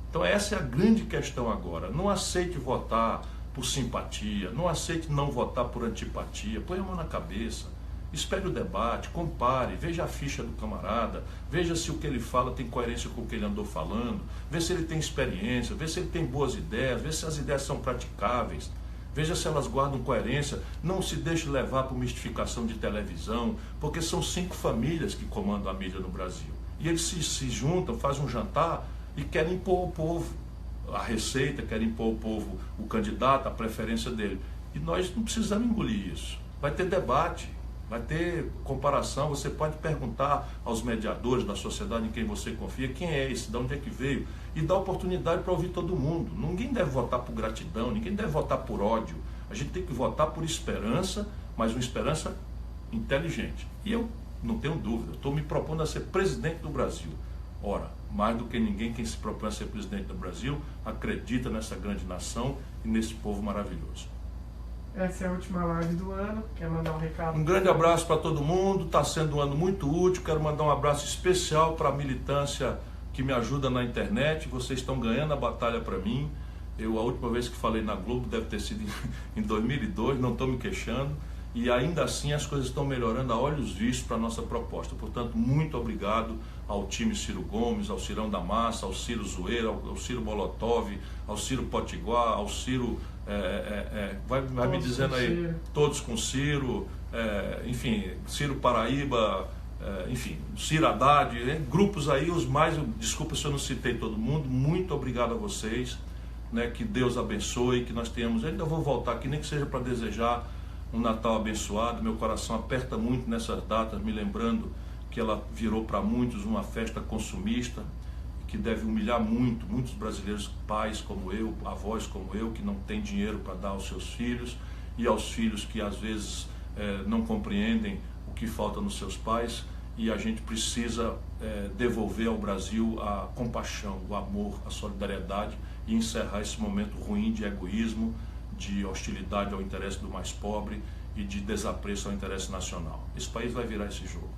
S2: Então essa é a grande questão agora. Não aceite votar por simpatia, não aceite não votar por antipatia, põe a mão na cabeça, espere o debate, compare, veja a ficha do camarada, veja se o que ele fala tem coerência com o que ele andou falando, veja se ele tem experiência, veja se ele tem boas ideias, veja se as ideias são praticáveis, veja se elas guardam coerência, não se deixe levar por mistificação de televisão, porque são 5 famílias que comandam a mídia no Brasil, e eles se juntam, fazem um jantar e querem impor ao povo a receita, querem impor ao povo o candidato, a preferência dele. E nós não precisamos engolir isso. Vai ter debate, vai ter comparação, você pode perguntar aos mediadores da sociedade em quem você confia, quem é esse, de onde é que veio, e dar oportunidade para ouvir todo mundo. Ninguém deve votar por gratidão, ninguém deve votar por ódio. A gente tem que votar por esperança, mas uma esperança inteligente. E eu não tenho dúvida, estou me propondo a ser presidente do Brasil. Ora, mais do que ninguém, quem se propõe a ser presidente do Brasil acredita nessa grande nação e nesse povo maravilhoso.
S1: Essa é a última live do ano. Quer mandar um recado?
S2: Um grande abraço para todo mundo. Está sendo um ano muito útil. Quero mandar um abraço especial para a militância que me ajuda na internet. Vocês estão ganhando a batalha para mim. A última vez que falei na Globo deve ter sido em 2002, não estou me queixando. E ainda assim as coisas estão melhorando a olhos vistos para a nossa proposta. Portanto, muito obrigado ao time Ciro Gomes, ao Cirão da Massa, ao Ciro Zoeira, ao Ciro Molotov, ao Ciro Potiguar, ao Ciro... vai me dizendo aí, todos com Ciro, enfim, Ciro Paraíba, enfim, Ciro Haddad, grupos aí, os mais... Desculpa se eu não citei todo mundo, muito obrigado a vocês. né, que Deus abençoe, que nós tenhamos. Ainda vou voltar aqui, nem que seja para desejar um Natal abençoado. Meu coração aperta muito nessas datas, me lembrando que ela virou para muitos uma festa consumista, que deve humilhar muitos brasileiros, pais como eu, avós como eu, que não têm dinheiro para dar aos seus filhos, e aos filhos que às vezes não compreendem o que falta nos seus pais. E a gente precisa devolver ao Brasil a compaixão, o amor, a solidariedade, e encerrar esse momento ruim de egoísmo, de hostilidade ao interesse do mais pobre e de desapreço ao interesse nacional. Esse país vai virar esse jogo.